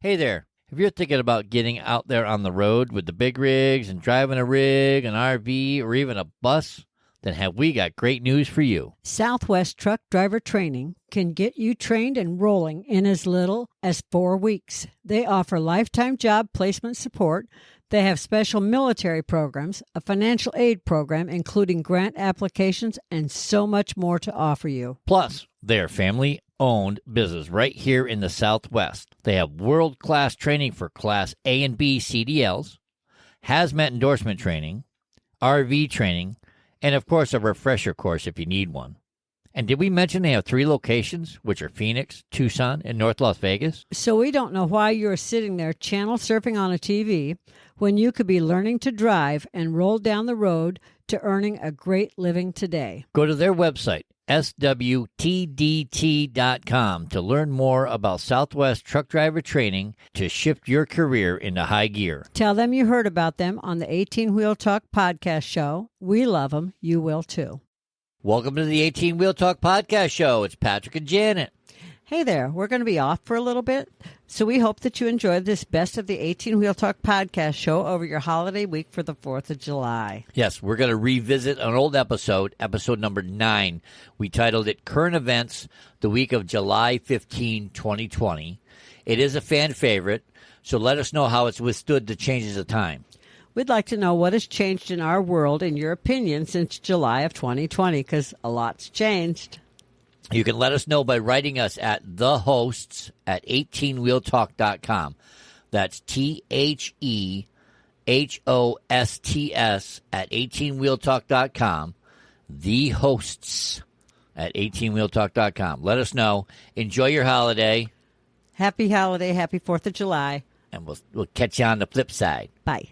Hey there, if you're thinking about getting out there on the road with the big rigs and driving a rig, an RV, or even a bus, then have we got great news for you. Southwest Truck Driver Training can get you trained and rolling in as little as 4 weeks. They offer lifetime job placement support. They have special military programs, a financial aid program, including grant applications, and so much more to offer you. Plus, they're family-owned business right here in the Southwest. They have world-class training for Class A and B CDLs, hazmat endorsement training, RV training, and, of course, a refresher course if you need one. And did we mention they have 3 locations, which are Phoenix, Tucson, and North Las Vegas? So we don't know why you're sitting there channel surfing on a TV when you could be learning to drive and roll down the road to earning a great living today. Go to their website, swtdt.com, to learn more about Southwest Truck Driver Training to shift your career into high gear. Tell them you heard about them on the 18 Wheel Talk podcast show. We love them. You will too. Welcome to the 18 Wheel Talk podcast show. It's Patrick and Janet. Hey there. We're going to be off for a little bit, so we hope that you enjoyed this Best of the 18 Wheel Talk podcast show over your holiday week for the 4th of July. Yes, we're going to revisit an old episode number 9. We titled it Current Events, the week of July 15, 2020. It is a fan favorite, so let us know how it's withstood the changes of time. We'd like to know what has changed in our world, in your opinion, since July of 2020, because a lot's changed. You can let us know by writing us at thehosts@18wheeltalk.com. That's THEHOSTS at 18wheeltalk.com. The hosts at 18wheeltalk.com. Let us know. Enjoy your holiday. Happy holiday. Happy 4th of July. And we'll catch you on the flip side. Bye.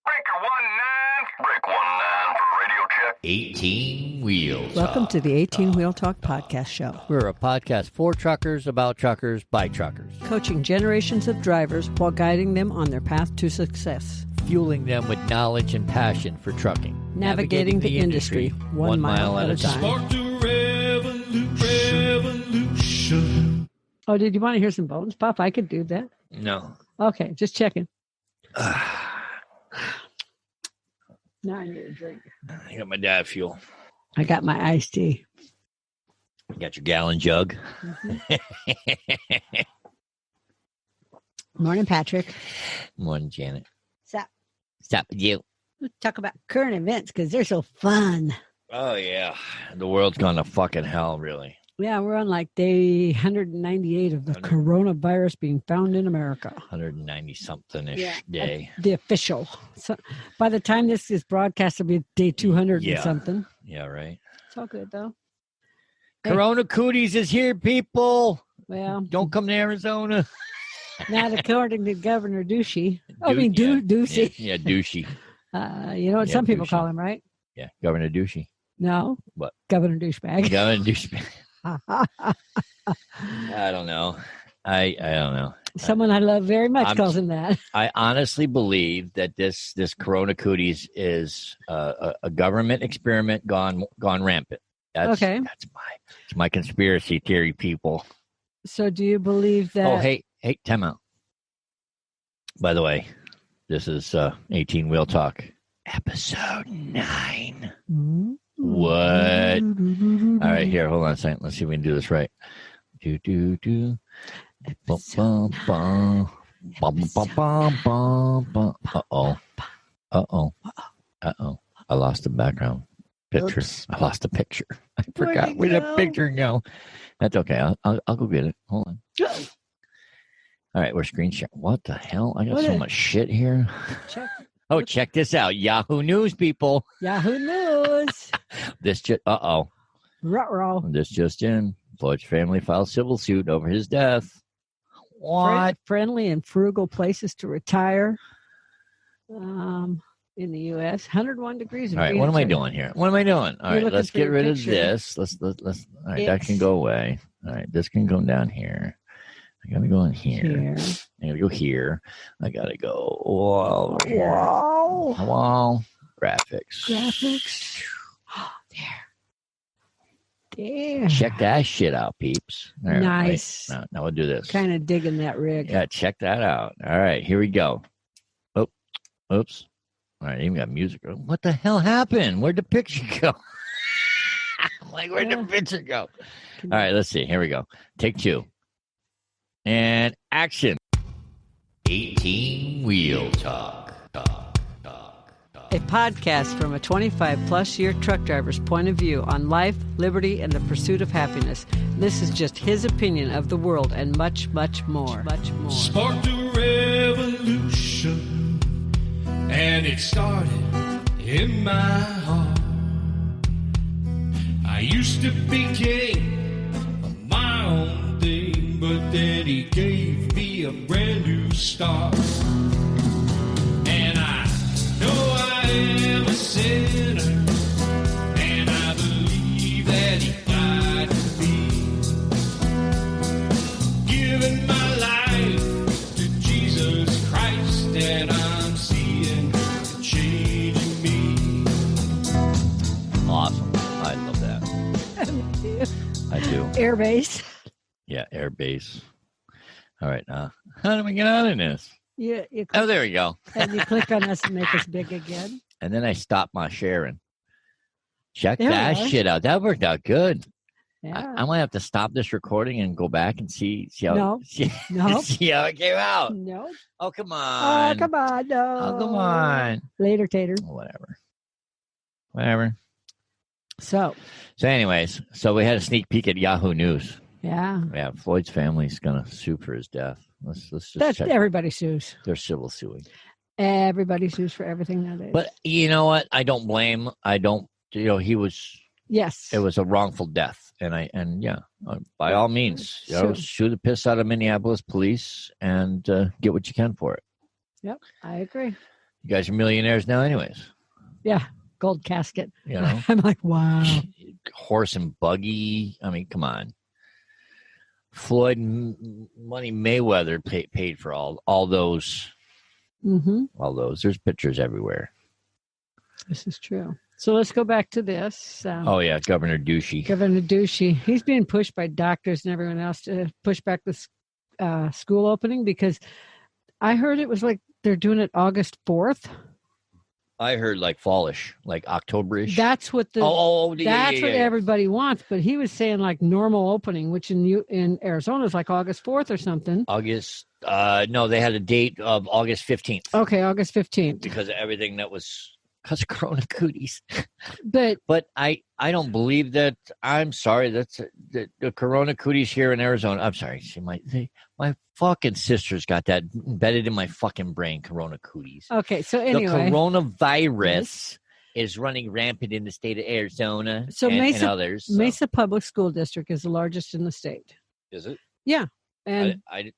Breaker 19. Break 19 for radio check. 18 Wheels. Welcome to the 18 Wheel Talk podcast show. We're a podcast for truckers, about truckers, by truckers. Coaching generations of drivers while guiding them on their path to success. Fueling them with knowledge and passion for trucking. Navigating the industry 1 mile at a time. Spark the revolution. Oh, did you want to hear some bones pop? I could do that. No. Okay, just checking. Now I need a drink. I got my dad fuel. I got my iced tea. You got your gallon jug. Morning, Patrick. Morning, Janet. Stop with you. Let's talk about current events because they're so fun. Oh, yeah. The world's gone to fucking hell, really. Yeah, we're on like day 198 of the coronavirus being found in America. 190-something-ish day. The official. So by the time this is broadcast, it'll be day 200 and something. Yeah, right. It's all good, though. Corona Cooties is here, people. Well, Don't come to Arizona. not according to Governor Douchey. Douchey. Douchey. Yeah, Douchey. You know what some people Douchey. call him, right? Yeah, Governor Douchey. No. What? Governor Douchebag. Governor Douchebag. I don't know. I don't know. Someone I love very much calls him that. I honestly believe that this Corona Cooties is a government experiment gone rampant. That's my conspiracy theory, people. So do you believe that? Oh, hey, time out. By the way, this is 18 Wheel Talk, episode 9. Mm-hmm. What? All right, here, hold on a second. Let's see if we can do this right. Do. Uh-oh. I lost the background picture. Oops. I lost the picture. I Where'd forgot it where the go? picture go. That's okay. I'll go get it. Hold on. All right, we're screen sharing. What the hell? I got so much shit here. Check. Oh, check this out. Yahoo News, people. Yahoo News. This Ruh-roh. This just in. Floyd's family filed civil suit over his death. What? Friendly and frugal places to retire in the U.S. 101 degrees. All right, what am I doing here? All right, let's get rid of this. Let's. All right, that can go away. All right, this can go down here. I gotta go in here. I gotta go here. I gotta go. Whoa. Graphics. Oh, there. Damn. Check that shit out, peeps. All right, Nice. wait. Now we'll do this. Kind of digging that rig. Yeah, check that out. All right, here we go. Oh, oops. All right, even got music. What the hell happened? Where'd the picture go? Like, where'd the picture go? All right, let's see. Here we go. Take 2. And action. 18 Wheel Talk. A podcast from a 25-plus year truck driver's point of view on life, liberty, and the pursuit of happiness. This is just his opinion of the world and much, much more. Much more. Sparked a revolution, and it started in my heart. I used to be king of my own thing, but then he gave me a brand new start. And I know I am a sinner, and I believe that he died for me, giving my life to Jesus Christ, and I'm seeing the change in me. Awesome. I love that. I do. Airbase. Yeah, air base. All right. How do we get out of this? You Oh, click, there we go. and you click on us and make us big again. And then I stopped my sharing. Check There we that are. shit out. That worked out good. Yeah. I might have to stop this recording and go back and see how No. see, No. see how it came out. No. Oh, come Oh, on. come on. No. Oh, come on. Later, Tater. Whatever. So, Anyways, we had a sneak peek at Yahoo News. yeah. Yeah, Floyd's family's gonna sue for his death. Let's just That's check. everybody sues. They're civil suing. Everybody sues for everything nowadays. But you know what? I don't blame. I don't. He was. yes. It was a wrongful death, by all means, sue the piss out of Minneapolis police and get what you can for it. Yep. I agree. You guys are millionaires now, anyways. Yeah. Gold casket. You know, I'm like, wow. horse and buggy. I mean, come on. Floyd money Mayweather paid for all those. Mm-hmm. All those. There's pictures everywhere. This is true. So let's go back to this. Oh yeah, Governor Douchey. Governor Douchey. He's being pushed by doctors and everyone else to push back the school opening because I heard it was like they're doing it August 4th. I heard like fallish, like October-ish. That's what the that's what everybody wants. But he was saying like normal opening, which in Arizona is like August 4th or something. August. No, they had a date of August 15th. Okay, August 15th. Because of everything that was because of Corona cooties. But I don't believe that. I'm sorry. That's the Corona cooties here in Arizona. I'm sorry. See, my fucking sister's got that embedded in my fucking brain. Corona cooties. okay, so anyway, the coronavirus is running rampant in the state of Arizona. So and others. So. Mesa Public School District is the largest in the state. Is it? Yeah, and I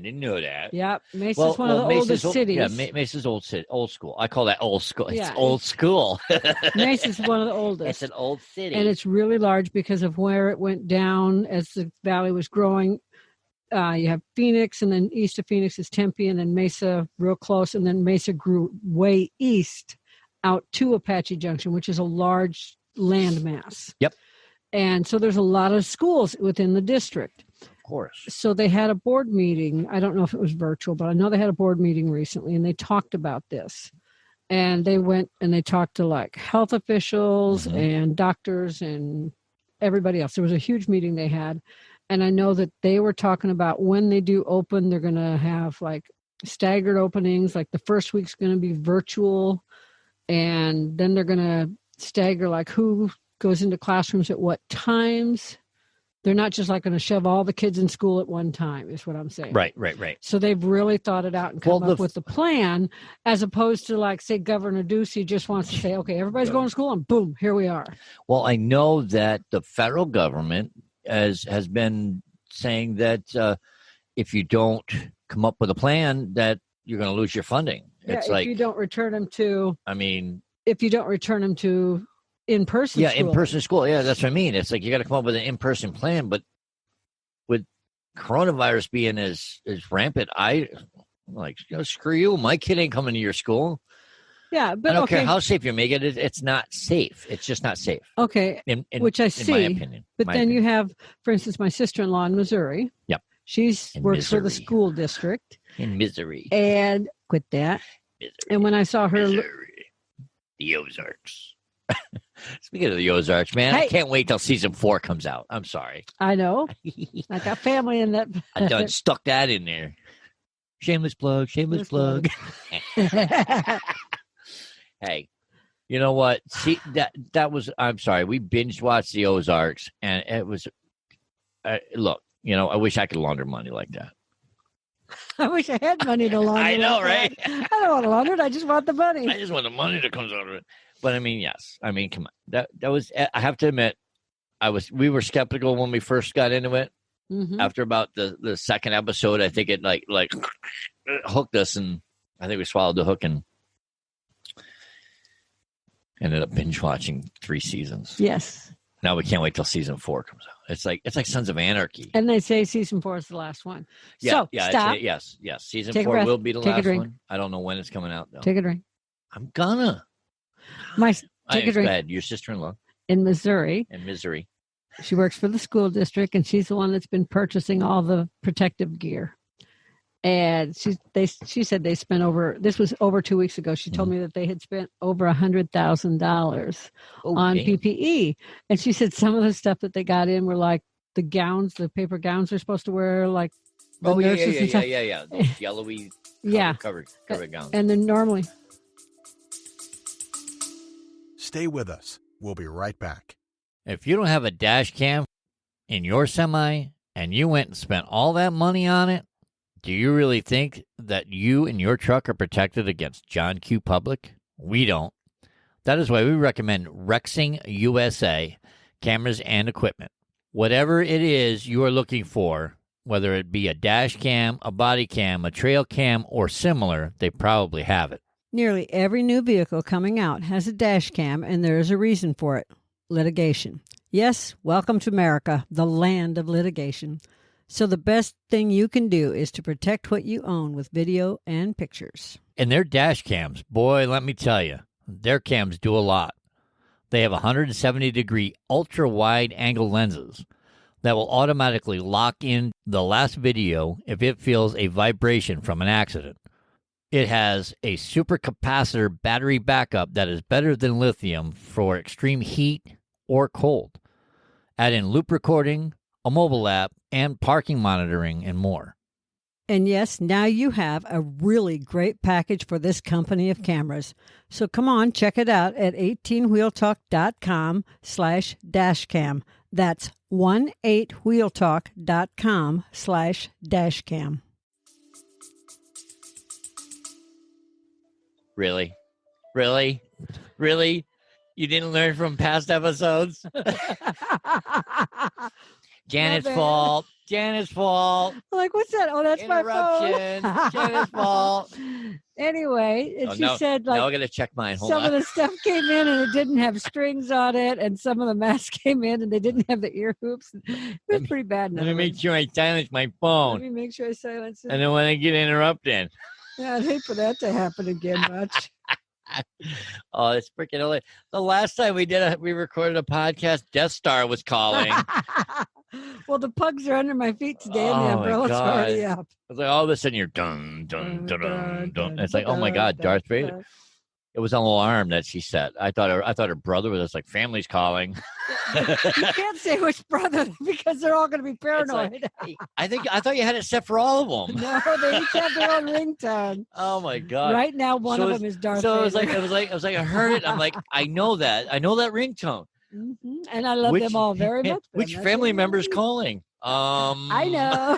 didn't know that. yeah, Mesa's one of the Mesa's oldest cities. Yeah, Mesa's old school. I call that old school. It's Yeah, old school. Mesa's one of the oldest. It's an old city. And it's really large because of where it went down as the valley was growing. You have Phoenix, and then east of Phoenix is Tempe, and then Mesa real close, and then Mesa grew way east out to Apache Junction, which is a large landmass. Yep. And so there's a lot of schools within the district. Of course. So they had a board meeting. I don't know if it was virtual, but I know they had a board meeting recently, and they talked about this. And they went and they talked to like health officials and doctors and everybody else. There was a huge meeting they had. And I know that they were talking about when they do open, they're going to have like staggered openings. Like the first week's going to be virtual. And then they're going to stagger like who goes into classrooms at what times. They're not just like going to shove all the kids in school at one time, is what I'm saying. Right. So they've really thought it out and come up with the plan, as opposed to like, say, Governor Ducey just wants to say, okay, everybody's going to school, and boom, here we are. Well, I know that the federal government has been saying that if you don't come up with a plan, that you're going to lose your funding. Yeah, it's if like you don't return them to, if you don't return them to in-person school. in-person school. Yeah, that's what I mean. It's like you got to come up with an in-person plan, but with coronavirus being as rampant, I like, screw you. My kid ain't coming to your school. Yeah, but I don't okay. care how safe you make it. It's not safe. It's just not safe. Okay, which I see. In my opinion. But then you have, for instance, my sister-in-law in Missouri. Yep. She works for the Missouri. school district. In misery. And quit that. Misery. And when I saw her... Missouri. The Ozarks. Speaking of the Ozarks, man, I Hey. can't wait till season 4 comes out. I'm sorry. I know. I got family in that. I done stuck that in there. Shameless plug. Shameless plug. Hey, you know what? See, that was, I'm sorry. We binge watched the Ozarks, and it was, look, I wish I could launder money like that. I wish I had money to launder. I know, like right? that. I don't want to launder it. I just want the money. I just want the money that comes out of it. But I mean, yes. I mean, come on. That was, I have to admit, we were skeptical when we first got into it. Mm-hmm. After about the second episode, I think it like hooked us, and I think we swallowed the hook and ended up binge watching 3 seasons. Yes. Now we can't wait till season 4 comes out. It's like Sons of Anarchy. And they say season 4 is the last one. So stop. Yes. Season Take a 4 breath. will be the Take a last drink. one. I don't know when it's coming out though. Take a drink. I'm gonna. Take a drink. Go ahead. Your sister-in-law In Missouri. in misery. She works for the school district, and she's the one that's been purchasing all the protective gear. And she said they spent this was over 2 weeks ago. She told me that they had spent over $100,000 on damn. PPE. And she said some of the stuff that they got in were like the gowns, the paper gowns they're supposed to wear, like the nurses and stuff. Yeah. Those yellowy covered gowns. And then normally. Stay with us. We'll be right back. If you don't have a dash cam in your semi and you went and spent all that money on it, do you really think that you and your truck are protected against John Q. Public? We don't. That is why we recommend Rexing USA cameras and equipment. Whatever it is you are looking for, whether it be a dash cam, a body cam, a trail cam, or similar, they probably have it. Nearly every new vehicle coming out has a dash cam, and there is a reason for it. Litigation. Yes, welcome to America, the land of litigation. So the best thing you can do is to protect what you own with video and pictures. And their dash cams, boy, let me tell you, their cams do a lot. They have 170-degree ultra-wide angle lenses that will automatically lock in the last video if it feels a vibration from an accident. It has a supercapacitor battery backup that is better than lithium for extreme heat or cold. Add in loop recording, a mobile app, and parking monitoring, and more. And yes, now you have a really great package for this company of cameras. So come on, check it out at 18wheeltalk.com/dashcam. That's 18wheeltalk.com/dashcam. Really? You didn't learn from past episodes? Janet's fault. Like, what's that? Oh, that's my Interruption. phone. Janet's fault. Anyway, and she said, like, now I got to check mine. Hold some on. of the stuff came in and it didn't have strings on it, and some of the masks came in and they didn't have the ear hoops. It was pretty bad. Let me make sure I silence my phone. Let me make sure I silence it. And then when I get interrupted. Yeah, I'd hate for that to happen again much. Oh, it's freaking hilarious. The last time we recorded a podcast, Death Star was calling. Well, the pugs are under my feet today, and the Oh, my umbrella's God. already up. It's like all of a sudden you're dun dun dun dun dun. It's like, oh my God, Darth Vader. It was an alarm that she set. I thought her brother was like, family's calling. You can't say which brother because they're all going to be It's paranoid. like, I thought you had it set for all of them. No, they each have their own ringtone. Oh my God. Right now, one So of them is Darth So Vader. it was like I heard it. I'm like, I know that ringtone. Mhm. And I love them all very much. Which That's family what member's I mean. calling? I know.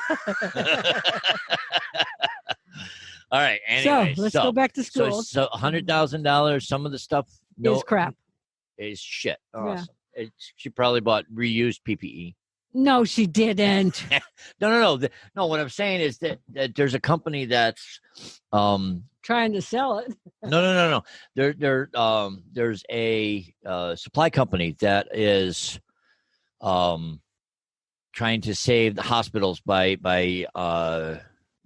All right. Anyway, so let's go back to school. So $100,000. Some of the stuff Is crap. Is shit. Awesome. Yeah. She probably bought reused PPE. No, she didn't. No. No, what I'm saying is that there's a company that's Trying to sell it. No. There's a supply company that is trying to save the hospitals by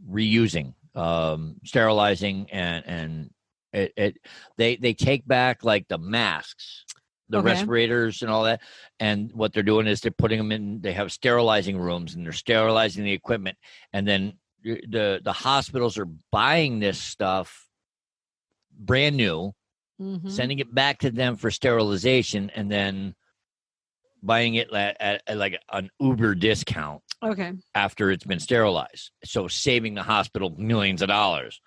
reusing, sterilizing, and They take back like the masks, the Okay. respirators and all that. And what they're doing is they're putting them in, they have sterilizing rooms and they're sterilizing the equipment. And then the hospitals are buying this stuff brand new, Mhm. sending it back to them for sterilization, and then buying it at like an Uber discount Okay. after it's been sterilized. So saving the hospital millions of dollars.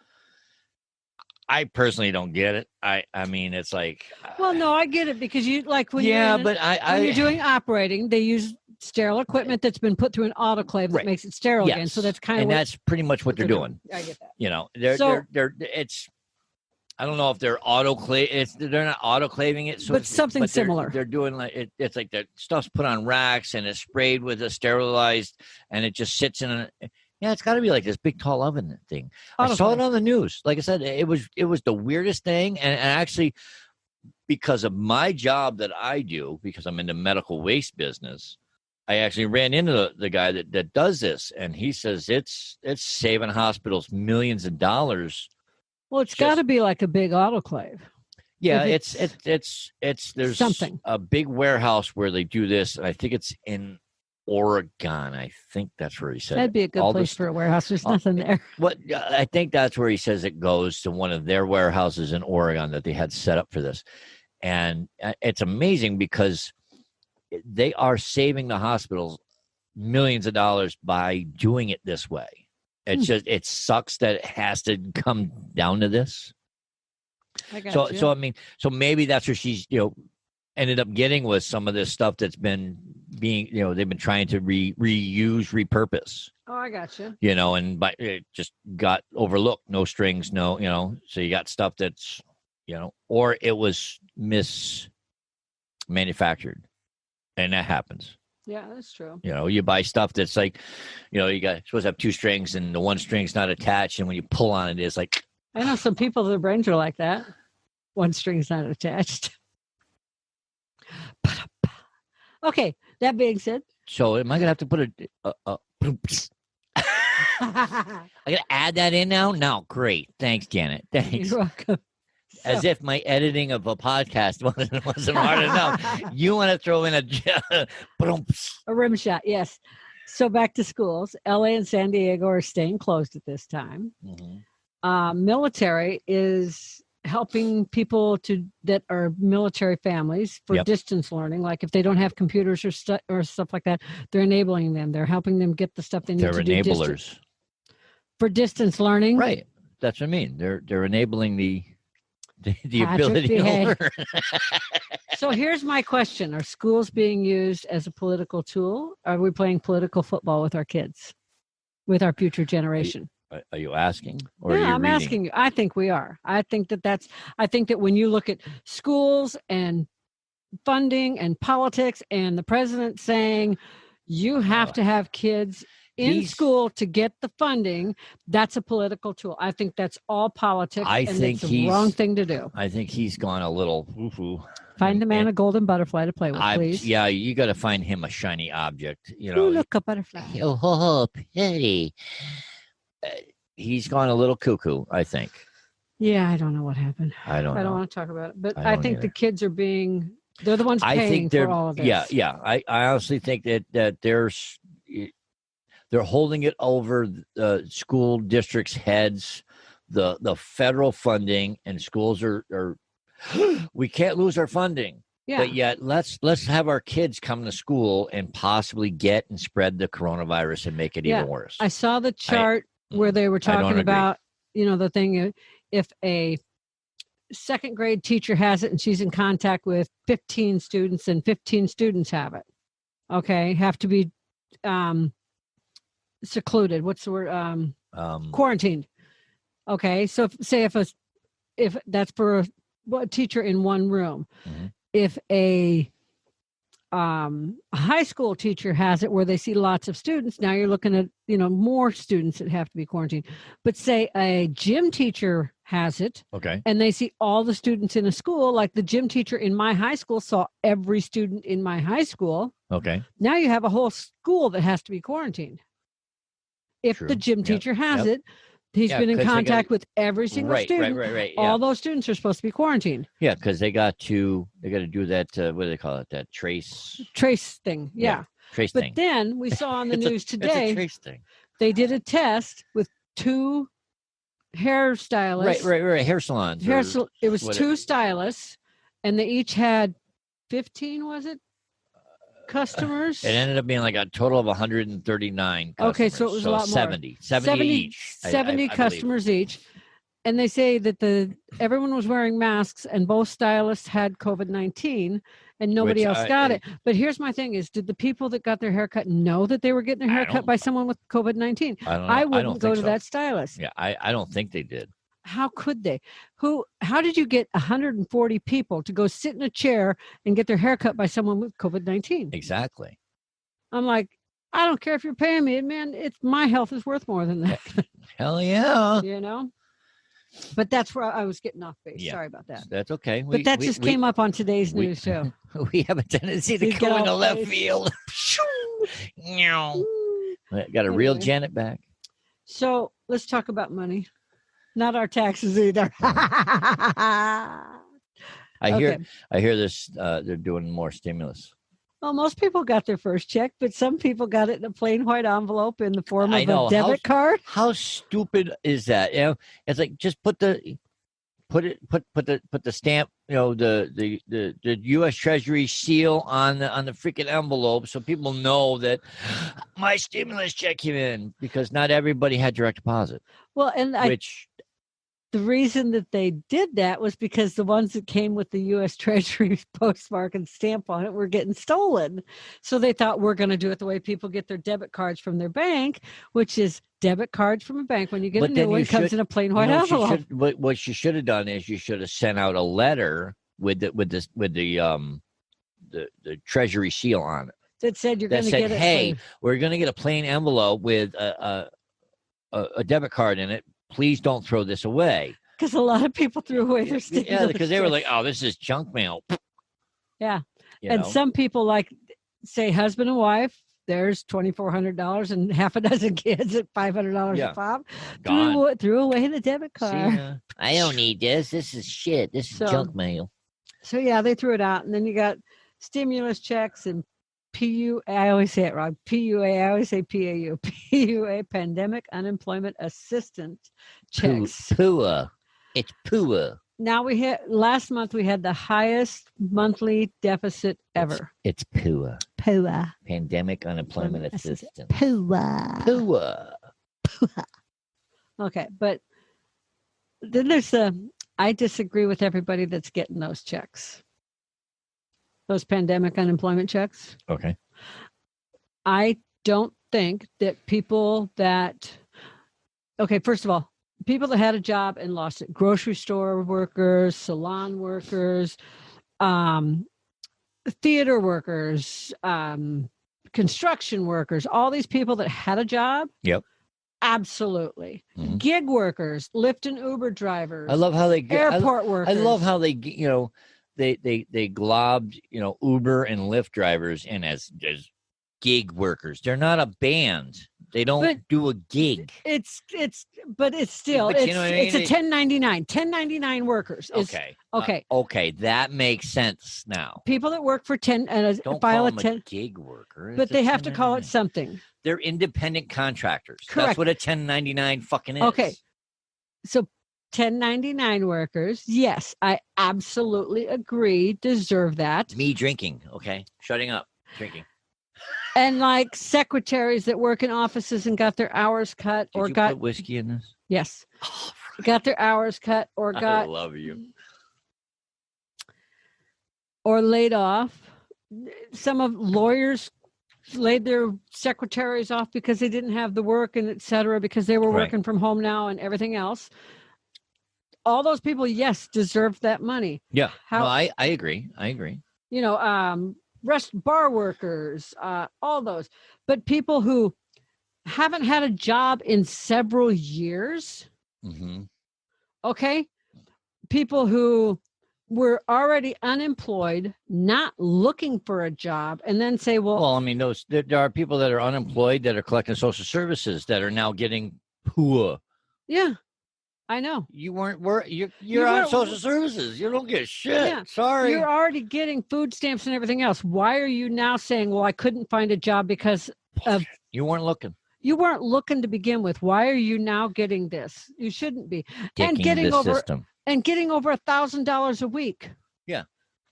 I personally don't get it. I mean, it's like, Well, no, I get it because you like when yeah, you're but when you're doing operating, they use sterile equipment that's been put through an autoclave that Right. makes it sterile again. So that's kind of and that's pretty much what they're doing. I get that. You know, So- it's. I don't know if they're they're not autoclaving it, But something they're- similar. They're doing like it's like the stuff's put on racks and it's sprayed with a sterilized, and it just sits in a. Yeah, it's got to be like this big tall oven thing. I saw it Autoclave. on the news. Like I said, it was the weirdest thing, and actually, because of my job that I do, because I'm in the medical waste business, I actually ran into the guy that does this, and he says it's saving hospitals millions of dollars. Well, it's got to be like a big autoclave. Yeah, If it's there's something. a big warehouse where they do this. I think it's in Oregon. I think that's where he said. That'd be a good all place this- for a warehouse. There's nothing there. What I think that's where he says it goes to one of their warehouses in Oregon that they had set up for this, and it's amazing because they are saving the hospitals millions of dollars by doing it this way. It's just it sucks that it has to come down to this. I got So you. so I mean, so maybe that's where she's ended up getting with some of this stuff that's been being they've been trying to repurpose. Oh, I got you. And but it just got overlooked. No strings, no. So you got stuff that's or it was mismanufactured, and that happens. Yeah, that's true. You buy stuff that's like, you got supposed to have two strings and the one string's not attached, and when you pull on it, it's like. I know some people, their brains are like that. One string's not attached. Okay, that being said. So am I gonna have to put I gotta add that in now? No, great. Thanks, Janet. Thanks. You're welcome. As if my editing of a podcast wasn't hard enough. You want to throw in a A rim shot, yes. So back to schools. LA and San Diego are staying closed at this time. Military is helping people that are military families for Yep. distance learning. Like if they don't have computers or stuff like that, they're enabling them. They're helping them get the stuff they need They're to do enablers. for distance learning. Right. That's what I mean. They're enabling the Patrick, ability to behave. learn. So here's my question. Are schools being used as a political tool? Are we playing political football with our kids, with our future generation? Are you asking? Or are Yeah, you I'm reading? asking you. I think we are. I think that when you look at schools and funding and politics and the president saying you have to have kids in He's- school to get the funding, that's a political tool. I think that's all politics. I and think it's the wrong he's- thing to do. I think he's gone a little woo-hoo. Find the man And a golden butterfly to play with, please. Yeah, you got to find him a shiny object. Ooh, look, a butterfly. Oh, pity. He's gone a little cuckoo, I think. Yeah, I don't know what happened. I don't I don't know. want to talk about it. But I I don't think either. the kids are they're the ones I paying think they're for all of this. yeah. I honestly think that they're holding it over the school districts' heads, the federal funding, and schools are we can't lose our funding. Yeah. But yet let's have our kids come to school and possibly get and spread the coronavirus and make it Yeah. even worse. I saw the chart where they were don't talking agree. about, the thing, if a second grade teacher has it and she's in contact with 15 students and 15 students have it, okay, have to be secluded. What's the word? Quarantined. Okay. So if that's for a teacher in one room, Mhm. if a high school teacher has it where they see lots of students, now you're looking at more students that have to be quarantined. But say a gym teacher has it Okay. and they see all the students in a school, like the gym teacher in my high school saw every student in my high school. Okay. Now you have a whole school that has to be quarantined. If True. the gym Yep. teacher has Yep. it, He's Yeah, been in 'cause they contact got- with every single right, student. right. All Yeah, those students are supposed to be quarantined. yeah, because they got to do that. What do they call it? That trace Trace thing. Yeah. trace But thing. then we saw on the It's a- news It's a today, trace thing. they did a test with 2 hairstylists. Right. Hair salons. It was whatever. 2 stylists, and they each had 15, was it? Customers. It ended up being like a total of 139 customers. Okay, so it was a lot more. 70 each. 70 I believe. customers each. And they say that everyone was wearing masks and both stylists had COVID-19 and nobody Which else got it. But here's my thing is, did the people that got their haircut know that they were getting their I haircut don't- by someone with COVID-19? I don't know. I wouldn't don't go think to so. that stylist. Yeah, I don't think they did. How could they? How did you get 140 people to go sit in a chair and get their haircut by someone with COVID-19? Exactly. I'm like, I don't care if you're paying me, man. It's my health is worth more than that, Hell yeah. you know? But that's where I was getting off base. Yeah. Sorry about that. That's okay. But that just came up on today's news too. We have a tendency to Please go get into off left base. field. Got a real Anyway. Janet back. So let's talk about money. Not our taxes either. I Okay. hear this. They're doing more stimulus. Well, most people got their first check, but some people got it in a plain white envelope in the form I of know. a debit card. How stupid is that? You know, it's like just put the stamp. You know, the U.S. Treasury seal on the freaking envelope, so people know that my stimulus check came in, because not everybody had direct deposit. Well, and Which the reason that they did that was because the ones that came with the U.S. Treasury postmark and stamp on it were getting stolen. So they thought, we're going to do it the way people get their debit cards from their bank, which is debit cards from a bank. When you get But a then new one, you it comes should- in a plain you white know, envelope. what you should have done is you should have sent out a letter with the Treasury seal on it That said, you're going that to said, get it. "Hey, we're going to get a plain envelope with a debit card in it. Please don't throw this away." Because a lot of people threw away their stimulus Yeah, because they were like, checks. "Oh, this is junk mail." Yeah. You And know? some people, like, say husband and wife, there's $2,400 and half a dozen kids at $500 Yeah. a pop. Gone. Threw away the debit See, card. I don't need this. This is shit. This is So- junk mail. So yeah, they threw it out, and then you got stimulus checks and I always say it wrong. PUA. I always say PAU. PUA, Pandemic Unemployment Assistance checks. Poor. It's poor. Now last month we had the highest monthly deficit ever. It's poor. PUA. Pandemic unemployment assistance. PUA. Poor. Okay, but then I disagree with everybody that's getting those checks. Those pandemic unemployment checks. Okay. I don't think that first of all, people that had a job and lost it, grocery store workers, salon workers, theater workers, construction workers, all these people that had a job. Yep. Absolutely. Mhm. Gig workers, Lyft and Uber drivers. I love how they get. airport workers. I love how they globbed Uber and Lyft drivers in as gig workers. They're not a band. They don't But do a gig. but it's still But you know what I it's a mean? 1099 workers. Okay. Okay. Okay, that makes sense now. People that work for 10 and Don't file call a them 10, a gig worker. but It's a they have to call it 1099. something. They're independent contractors. Correct. That's what a 1099 fucking is. Okay. So 1099 workers, yes, I absolutely agree, deserve that. Me drinking. Okay. Shutting up. Drinking. And like secretaries that work in offices and got their hours cut Did or you got put whiskey in this? yes, got their hours cut or I got love you. or laid off. Some of lawyers laid their secretaries off because they didn't have the work and et cetera, because they were Right. working from home now and everything else. All those people, yes, deserve that money. Yeah. How- No, I agree. I agree. You know, bar workers, all those. But people who haven't had a job in several years, Mm-hmm. okay? People who were already unemployed, not looking for a job, and then say, well, I mean, there are people that are unemployed that are collecting social services that are now getting poor. Yeah, I know. You weren't work. You're You on weren't- social services. You don't get shit. Yeah, Sorry. You're already getting food stamps and everything else. Why are you now saying, well, I couldn't find a job because of You weren't looking. you weren't looking to begin with? Why are you now getting this? You shouldn't be. Dicking getting the over system. and getting over $1,000 a week.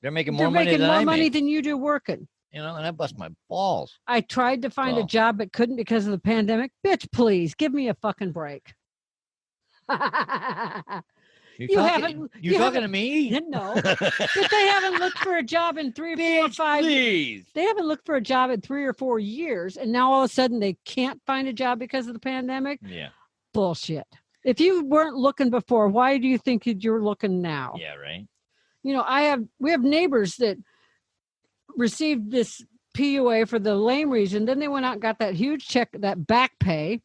They're making They're more money making than more I money make. than you do working. And I bust my balls. I tried to find a Well. job but couldn't because of the pandemic. Bitch, please give me a fucking break. You're You talking, haven't- You're you talking haven't- to me? No, but they haven't looked for a job in 3 or 4 or 5. Please. They haven't looked for a job in 3 or 4 years, and now all of a sudden they can't find a job because of the pandemic. Yeah. Bullshit. If you weren't looking before, why do you think you're looking now? Yeah, right. You know, we have neighbors that received this PUA for the lame reason. Then they went out and got that huge check, that back pay.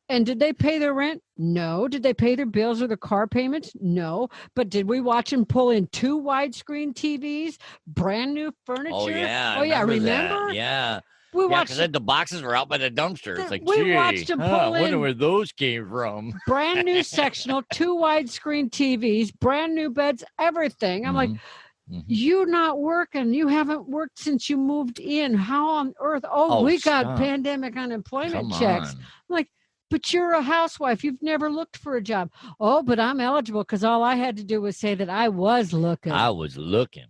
And did they pay their rent? No. Did they pay their bills or their car payments? No. But did we watch them pull in 2 widescreen TVs, brand new furniture? Oh, yeah. I Oh, yeah. remember that. Remember? Yeah. We Yeah, watched because the boxes were out by the dumpster. It's like, We gee, watched 'em pull I wonder in- where those came from. brand new sectional, 2 widescreen TVs, brand new beds, everything. I'm like, Mhm. you're not working. You haven't worked since you moved in. How on earth? Oh, Oh, we got stop. pandemic unemployment Come checks. on. Like, but you're a housewife. You've never looked for a job. Oh, but I'm eligible because all I had to do was say that I was looking. I was looking.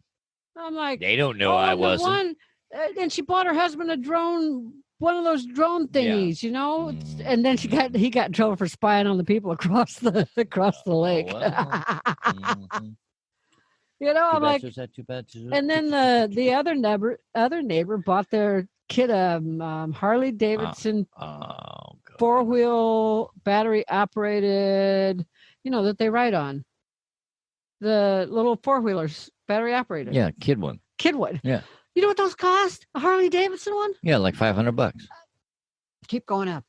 I'm like, They don't know oh, I and the wasn't. one, and she bought her husband a drone, one of those drone thingies, you know. And then he got in trouble for spying on the people across the lake. well. Mhm. You know, I'm like, Too bad. and then the other neighbor bought their kid a Harley Davidson Oh, God. 4-wheel battery operated, you know, that they ride on. The little 4-wheelers, battery operated. Yeah, kid one. Kidwood. Yeah. You know what those cost? A Harley Davidson one? Yeah, like $500. Keep going up.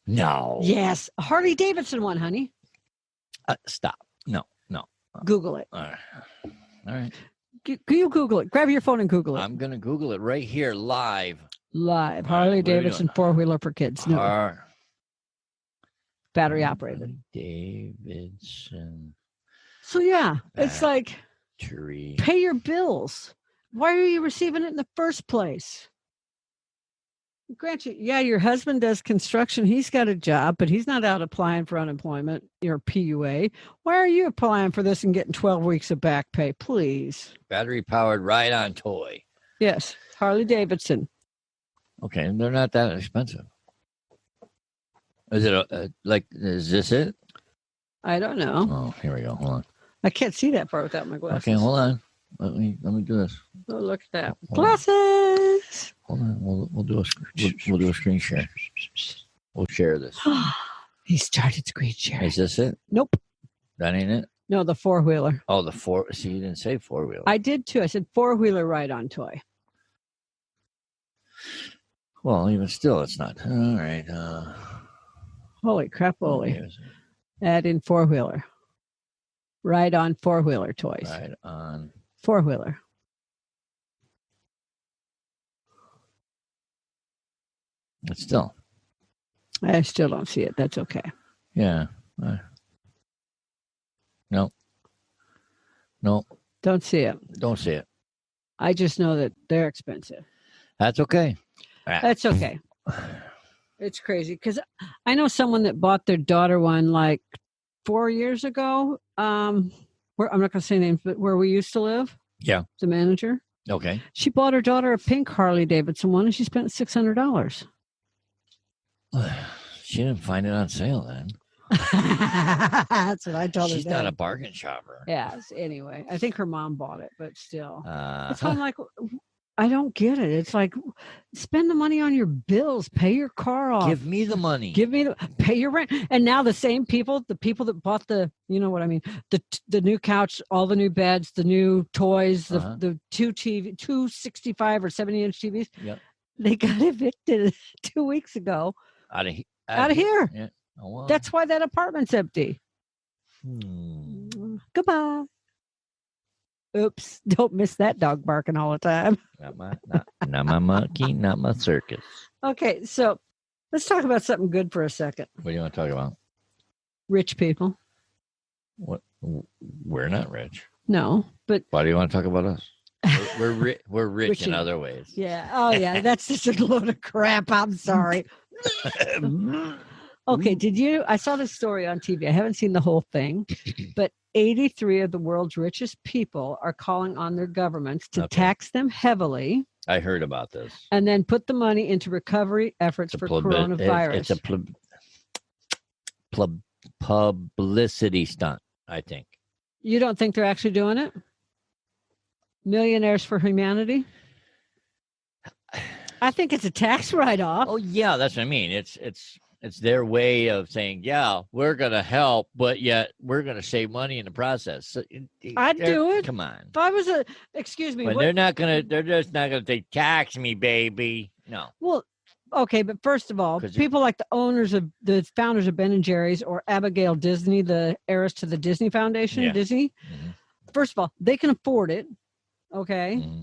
No. Yes. A Harley Davidson one, honey. Stop. No. Google it. All right. You Google it. Grab your phone and Google it. I'm going to Google it right here live. Live. All right, Harley what are we Davidson doing? 4-wheeler for kids. No, battery operated. Davidson So yeah, it's like tree. pay your bills. Why are you receiving it in the first place? Grant you, yeah, your husband does construction. He's got a job, but he's not out applying for unemployment or PUA. Why are you applying for this and getting 12 weeks of back pay? Please. Battery powered ride-on toy. Yes, Harley Davidson. Okay, they're not that expensive. Is it is this it? I don't know. Oh, here we go. Hold on. I can't see that far without my glasses. Okay, hold on. Let me do this. Oh, look at that. Hold on. Glasses. Hold on. We'll do a screen share. We'll share this. He started screen sharing. Is this it? Nope. That ain't it? No, the 4-wheeler. Oh, the 4. See, you didn't say 4-wheeler. I did too. I said 4-wheeler ride-on toy. Well, even still, it's not. All right. Holy crap, holy. here's it. Add in 4-wheeler. Ride-on 4-wheeler toys. Right on. 4-wheeler. But still, I still don't see it. That's okay. yeah. No. Don't see it. Don't see it. I just know that they're expensive. That's okay. That's okay. It's crazy because I know someone that bought their daughter one like 4 years ago. Where I'm not going to say names, but where we used to live. Yeah. The manager. Okay. She bought her daughter a pink Harley Davidson one, and she spent $600. She didn't find it on sale then. That's what I told her. She's then. not a bargain shopper. Yes. Anyway, I think her mom bought it, but still. That's Uh, why I'm like, I don't get it. It's like, spend the money on your bills, pay your car off. give me the money. Pay your rent. And now the same people, the people that bought the, you know what I mean, the new couch, all the new beds, the new toys, the 2 65 or 70-inch TVs. Yep. They got evicted 2 weeks ago Out out of here. Yeah. Oh, well. That's why that apartment's empty. Goodbye. Oops. Don't miss that dog barking all the time. Not my monkey, not my circus. Okay, so let's talk about something good for a second. What do you want to talk about? Rich people. What? We're not rich. No, but Why do you want to talk about us? We're rich in Richie. other ways. yeah. Oh, yeah. That's just a load of crap. I'm sorry. Okay. I saw this story on TV. I haven't seen the whole thing, but 83 of the world's richest people are calling on their governments to tax them heavily. I heard about this. And then put the money into recovery efforts for coronavirus. It's a publicity stunt, I think. You don't think they're actually doing it? Millionaires for Humanity? I think it's a tax write-off. Oh yeah, that's what I mean. It's their way of saying, yeah, we're gonna help, but yet we're gonna save money in the process. So, I'd do it. Come on. If I was excuse me. But they're just not gonna say tax me, baby. No. Well, okay, but first of all, people like the founders of Ben and Jerry's or Abigail Disney, the heiress to the Disney Foundation, Disney. Mm-hmm. First of all, they can afford it. Okay. Mm-hmm.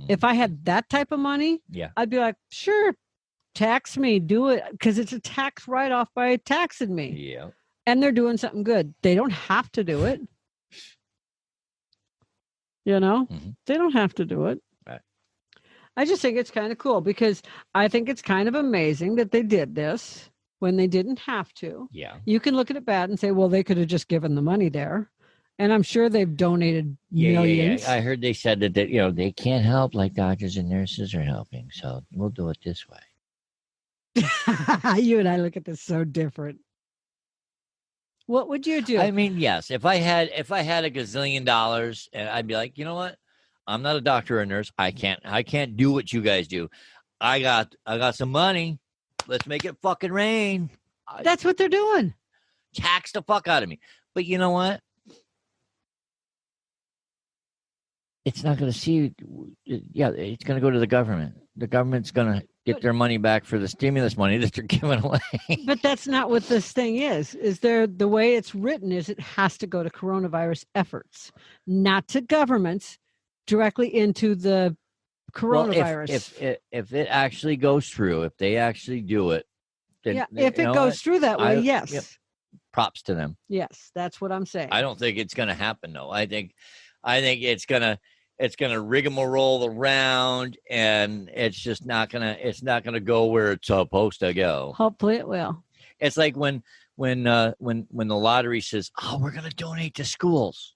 If I had that type of money, I'd be like, sure, tax me, do it, because it's a tax write-off by taxing me. Yeah. And they're doing something good. They don't have to do it. You know, they don't have to do it. Right. I just think it's kind of cool because I think it's kind of amazing that they did this when they didn't have to. Yeah. You can look at it bad and say, well, they could have just given the money there. And I'm sure they've donated millions. Yeah. I heard they said that they can't help like doctors and nurses are helping. So we'll do it this way. You and I look at this so different. What would you do? I mean, yes, if I had a gazillion dollars, and I'd be like, you know what? I'm not a doctor or a nurse. I can't do what you guys do. I got some money. Let's make it fucking rain. That's what they're doing. Tax the fuck out of me. But you know what? It's not going to see. Yeah, it's going to go to the government. The government's going to get their money back for the stimulus money that they're giving away. But that's not what this thing is. The way it's written is it has to go to coronavirus efforts, not to governments, directly into the coronavirus. Well, if it actually goes through, if they actually do it, then if it goes through that way, yes. Yep, props to them. Yes, that's what I'm saying. I don't think it's going to happen though. I think it's gonna rigmarole around, and it's just not gonna go where it's supposed to go. Hopefully, it will. It's like when the lottery says, "Oh, we're gonna donate to schools.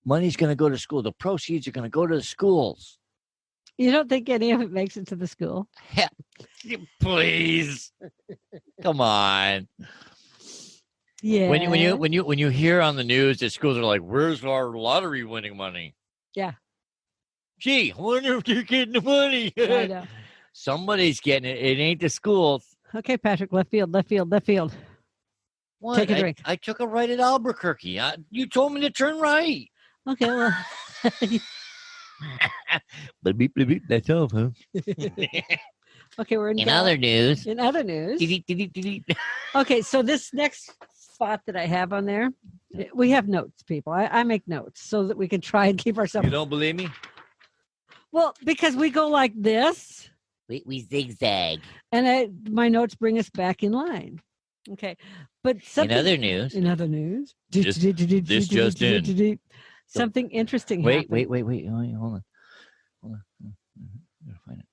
Money's gonna go to school. The proceeds are gonna go to the schools." You don't think any of it makes it to the school? Please, come on. Yeah. When you hear on the news that schools are like, "Where's our lottery winning money?" Yeah. Gee, I wonder if they're getting the money. I know. Somebody's getting it. It ain't the schools. Okay, Patrick, left field. What? Take a drink. I took a right at Albuquerque. You told me to turn right. Okay, well. Beep, beep, beep. That's all, huh? Okay, we're in other news. In other news. Okay, so this next spot that I have on there, we have notes, people. I make notes so that we can try and keep ourselves. You don't believe me? Well, because we go like this. We zigzag. And my notes bring us back in line. Okay. But something. In other news. This just in. Something interesting Wait. happened. Hold on. Gotta find it.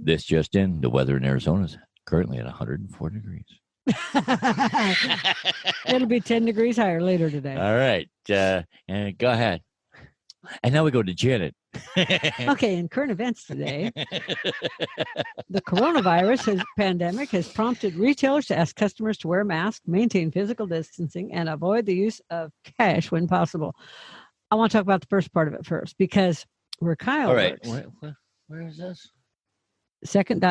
This just in. The weather in Arizona is currently at 104 degrees. It'll be 10 degrees higher later today. All right. And go ahead. And now we go to Janet. Okay, in current events today, the coronavirus pandemic has prompted retailers to ask customers to wear masks, maintain physical distancing, and avoid the use of cash when possible. I want to talk about the first part of it first, because where Kyle All right. works. Where is this? Second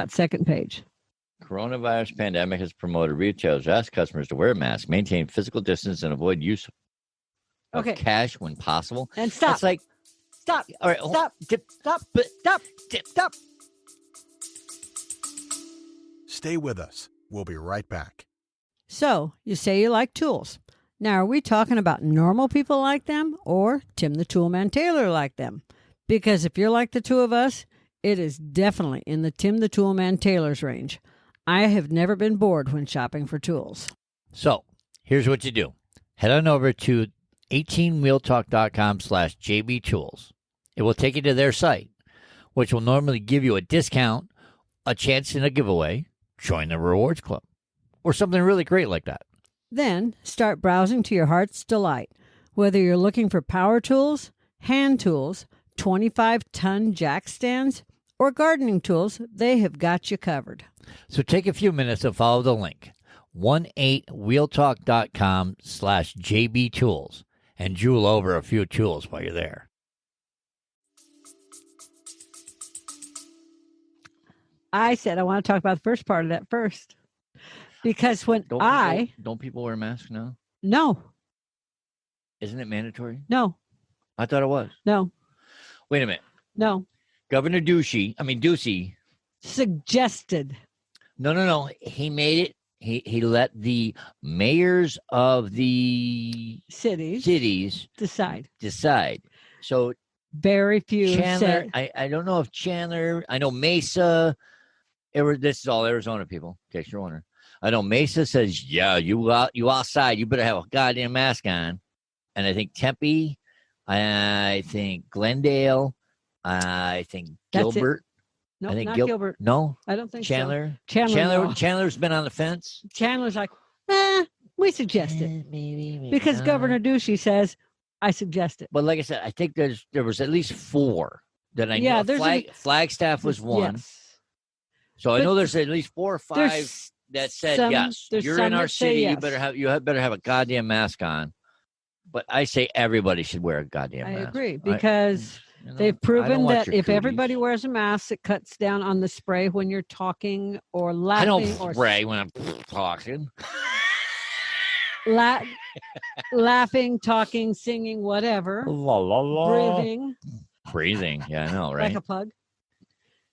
page. Coronavirus pandemic has promoted retailers to ask customers to wear masks, maintain physical distance, and avoid use of cash when possible. And stop. It's like, stop. All right. Stop. Stay with us. We'll be right back. So, you say you like tools. Now, are we talking about normal people like them or Tim the Toolman Taylor like them? Because if you're like the two of us, it is definitely in the Tim the Toolman Taylor's range. I have never been bored when shopping for tools. So, Here's what you do. Head on over to 18wheeltalk.com/JBTools. It will take you to their site, which will normally give you a discount, a chance in a giveaway, join the rewards club, or something really great like that. Then start browsing to your heart's delight. Whether you're looking for power tools, hand tools, 25-ton jack stands, or gardening tools, they have got you covered. So take a few minutes to follow the link, 18wheeltalk.com/JBTools, and jewel over a few tools while you're there. I said I want to talk about the first part of that first. Because when Don't people wear masks now? No, Isn't it mandatory? no, I thought it was. no, Wait a minute. no. Governor Ducey. Suggested. No. He made it. He let the mayors of the Cities decide. So Very few Chandler, said. I don't know if Chandler, I know Mesa, this is all Arizona people, in case you're wondering. I know Mesa says, yeah, you outside, you better have a goddamn mask on. And I think Tempe, I think Glendale, I think That's Gilbert. No, I think not Gilbert. No, I don't think Chandler. so. No. Chandler's been on the fence. Chandler's like, we suggest it. Maybe Because not. Governor Ducey says, I suggest it. But like I said, I think there was at least 4 that I know. Flagstaff was one. Yes. So I But know there's at least 4 or 5 There's that said some- yes. there's You're some in our that say city. yes. You better have a goddamn mask on. But I say everybody should wear a goddamn I mask. agree, because they've I don't proven want that your if cooties. everybody wears a mask, it cuts down on the spray when you're talking or I laughing don't or spray when I'm talking. laughing, talking, singing, whatever, La, la, la. breathing Yeah, I know, right? like a pug.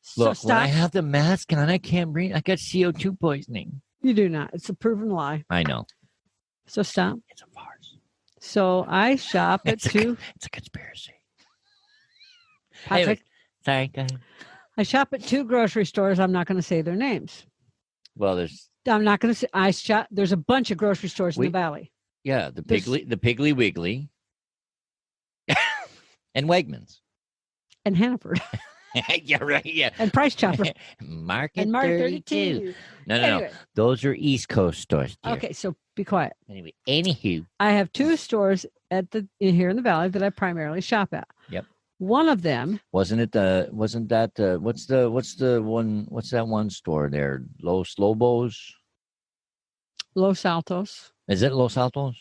So Look, when I stop. have the mask on, I can't breathe. I got CO2 poisoning. You do not. It's a proven lie. I know. So stop. It's a farce. So I shop at It's a two. It's a conspiracy. Patrick, Anyway, sorry, go ahead. I shop at 2 grocery stores. I'm not going to say their names. Well, there's I'm not going to say. I shop. There's a bunch of grocery stores in the valley. the There's- Piggly Wiggly, and Wegmans. And Hannaford. Yeah, right. Yeah, And Price Chopper. Market And Mark 32. 32. No. Anyway, Those are East Coast stores. Dear. okay, so be quiet. Anyway, anywho, I have 2 stores here in the valley that I primarily shop at. Yep. One of them, what's that one store there? Los Lobos. Los Altos. Is it Los Altos?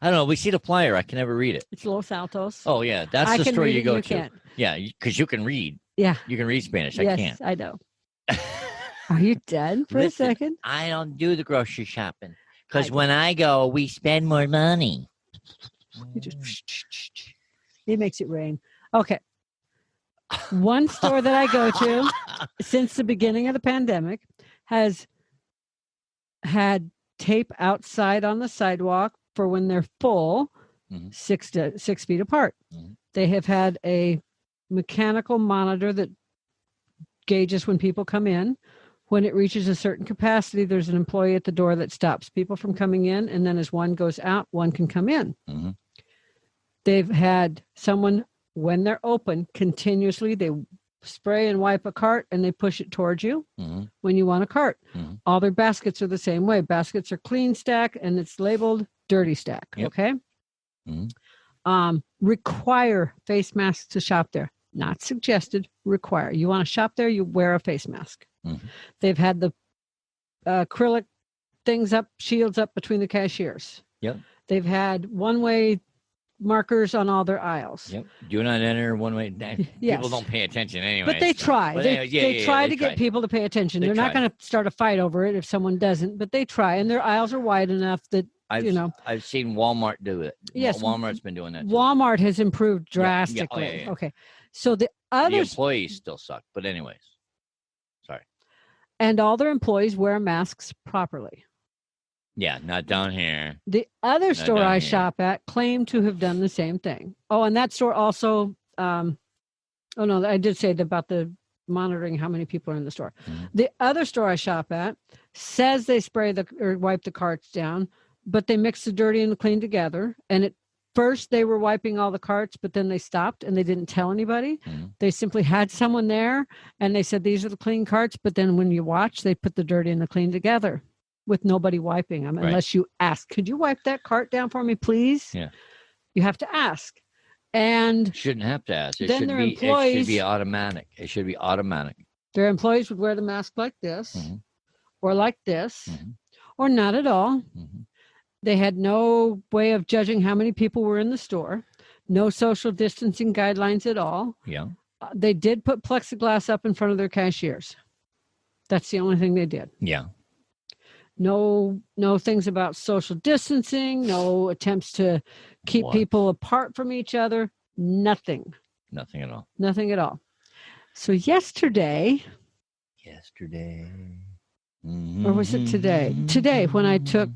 I don't know. We see the flyer. I can never read it. It's Los Altos. Oh yeah, that's I the can store read you it, go you to. can't. Yeah, because you can read. Yeah. You can read Spanish. Yes, I can't. I know. Are you done for Listen, a second? I don't do the grocery shopping because do. when I go, we spend more money. You just he makes it rain. Okay. One store that I go to since the beginning of the pandemic has had tape outside on the sidewalk for when they're full, Mhm. 6 feet apart. Mhm. They have had a mechanical monitor that gauges when people come in. When it reaches a certain capacity, there's an employee at the door that stops people from coming in. And then as one goes out, one can come in. Mhm. They've had someone, when they're open, continuously, they spray and wipe a cart and they push it towards you Mhm. when you want a cart. Mhm. All their baskets are the same way. Baskets are clean stack and it's labeled dirty stack. Yep. Okay. Mhm. Require face masks to shop there. Not suggested, require. You want to shop there, you wear a face mask. Mhm. They've had the acrylic things up, shields up between the cashiers. Yep. They've had one-way markers on all their aisles. Yep. Do not enter one way. Yes. People don't pay attention anyway. But they try. But They, anyway, yeah, they yeah, try they to get try. people to pay attention. They They're not try. going to start a fight over it if someone doesn't, but they try. And their aisles are wide enough that, I've seen Walmart do it. Yes. Walmart's been doing that. Too. Walmart has improved Yeah, yeah. Oh, drastically. yeah, yeah. Okay. So the The others, employees still suck. But anyways, sorry. and all their employees wear masks properly. Yeah, not down here. The other store down I here. shop at claimed to have done the same thing. Oh, and that store also, oh no, I did say about the monitoring how many people are in the store. Mm-hmm. The other store I shop at says they spray or wipe the carts down, but they mix the dirty and the clean together. And at first they were wiping all the carts, but then they stopped and they didn't tell anybody. Mm-hmm. They simply had someone there and they said, these are the clean carts. But then when you watch, they put the dirty and the clean together with nobody wiping them, unless you ask, could you wipe that cart down for me, please? Yeah. You have to ask. And Shouldn't have to ask. It then should their be. It should employees- be automatic. It should be automatic. their employees would wear the mask like this Mhm. or like this Mhm. or not at all. Mm-hmm. They had no way of judging how many people were in the store, no social distancing guidelines at all. Yeah. They did put plexiglass up in front of their cashiers. That's the only thing they did. Yeah. No things about social distancing, no attempts to keep What? people apart from each other, nothing Nothing at all. So yesterday, or was it today? Today, when I took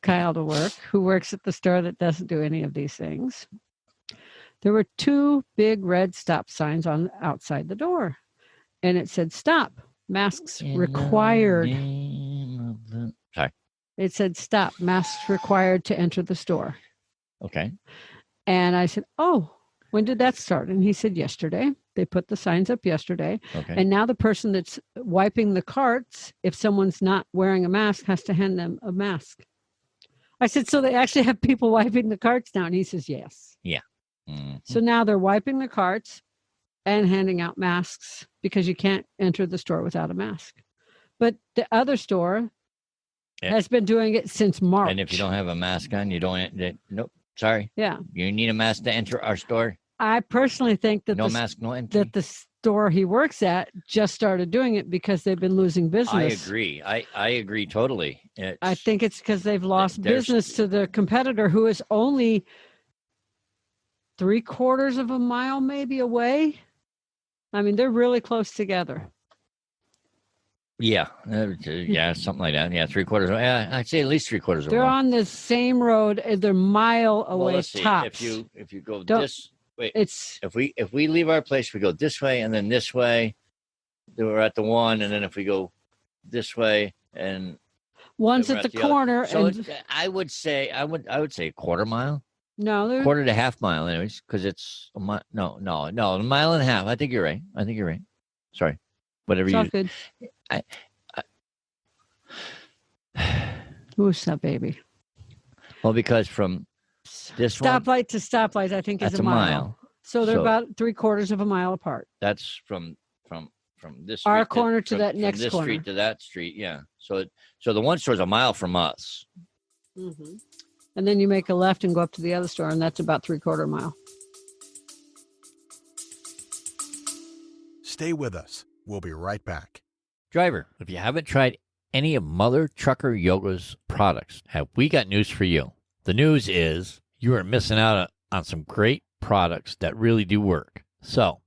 Kyle to work, who works at the store that doesn't do any of these things, there were 2 big red stop signs on outside the door, and it said stop, masks required. Sorry. It said stop, masks required to enter the store. Okay. And I said, oh, when did that start? And he said, yesterday. They put the signs up yesterday. Okay. And now the person that's wiping the carts, if someone's not wearing a mask, has to hand them a mask. I said, so they actually have people wiping the carts down? He says, yes. Mm-hmm. So now they're wiping the carts and handing out masks because you can't enter the store without a mask. But the other store has been doing it since March. And if you don't have a mask on, you don't. Nope. Sorry. Yeah. You need a mask to enter our store. I personally think that No mask, no entry. that the store he works at just started doing it because they've been losing business. I agree. I agree totally. I think it's because they've lost there's- business to the competitor who is only 3/4 of a mile maybe away. I mean, they're really close together. Yeah. Yeah, something like that. Yeah, 3/4. Yeah, I'd say at least 3/4 of They're a mile. on the same road. They're a mile away Well, let's see. tops. If you go Don't- this way, It's if we leave our place, we go this way and then this way. Then we're at the one, and then if we go this way and one's we're at the the other. corner, So and I would say a 1/4 mile, no, they're 1/4 to half mile, anyways, because it's a mile. No, a 1.5 miles. I think you're right. Sorry, whatever it's all you. good. I- Who's that baby? Well, because from this one, Stoplight to stoplight, I think, is that's a mile. So they're So- about 3/4 of a mile apart. that's from this Our street corner to from- that from next this corner. street to that street. Yeah. So the one store's a mile from us. Mm-hmm. And then you make a left and go up to the other store, and that's about 3/4 mile. Stay with us. We'll be right back. Driver, if you haven't tried any of Mother Trucker Yoga's products, have we got news for you. The news is you are missing out on some great products that really do work. So,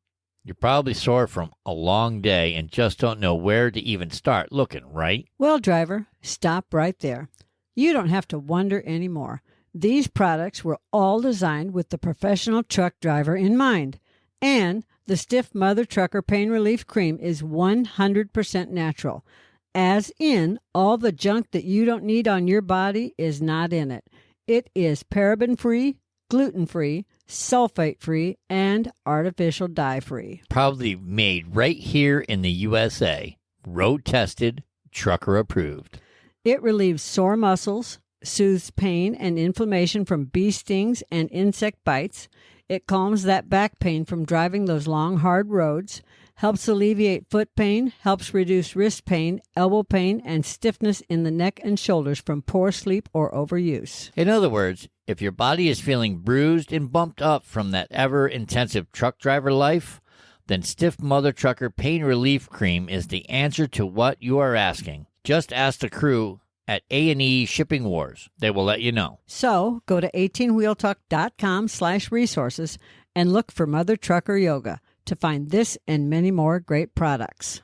you're probably sore from a long day and just don't know where to even start looking, right? Well, driver, stop right there. You don't have to wonder anymore. These products were all designed with the professional truck driver in mind. And the Stiff Mother Trucker Pain Relief Cream is 100% natural. As in, all the junk that you don't need on your body is not in it. It is paraben-free, gluten-free, sulfate-free, and artificial dye-free. Probably made right here in the USA. Road tested, trucker approved. It relieves sore muscles, soothes pain and inflammation from bee stings and insect bites. It calms that back pain from driving those long, hard roads, helps alleviate foot pain, helps reduce wrist pain, elbow pain, and stiffness in the neck and shoulders from poor sleep or overuse. In other words, if your body is feeling bruised and bumped up from that ever-intensive truck driver life, then Stiff Mother Trucker Pain Relief Cream is the answer to what you are asking. Just ask the crew at A&E Shipping Wars. They will let you know. So go to 18wheeltalk.com/resources and look for Mother Trucker Yoga to find this and many more great products.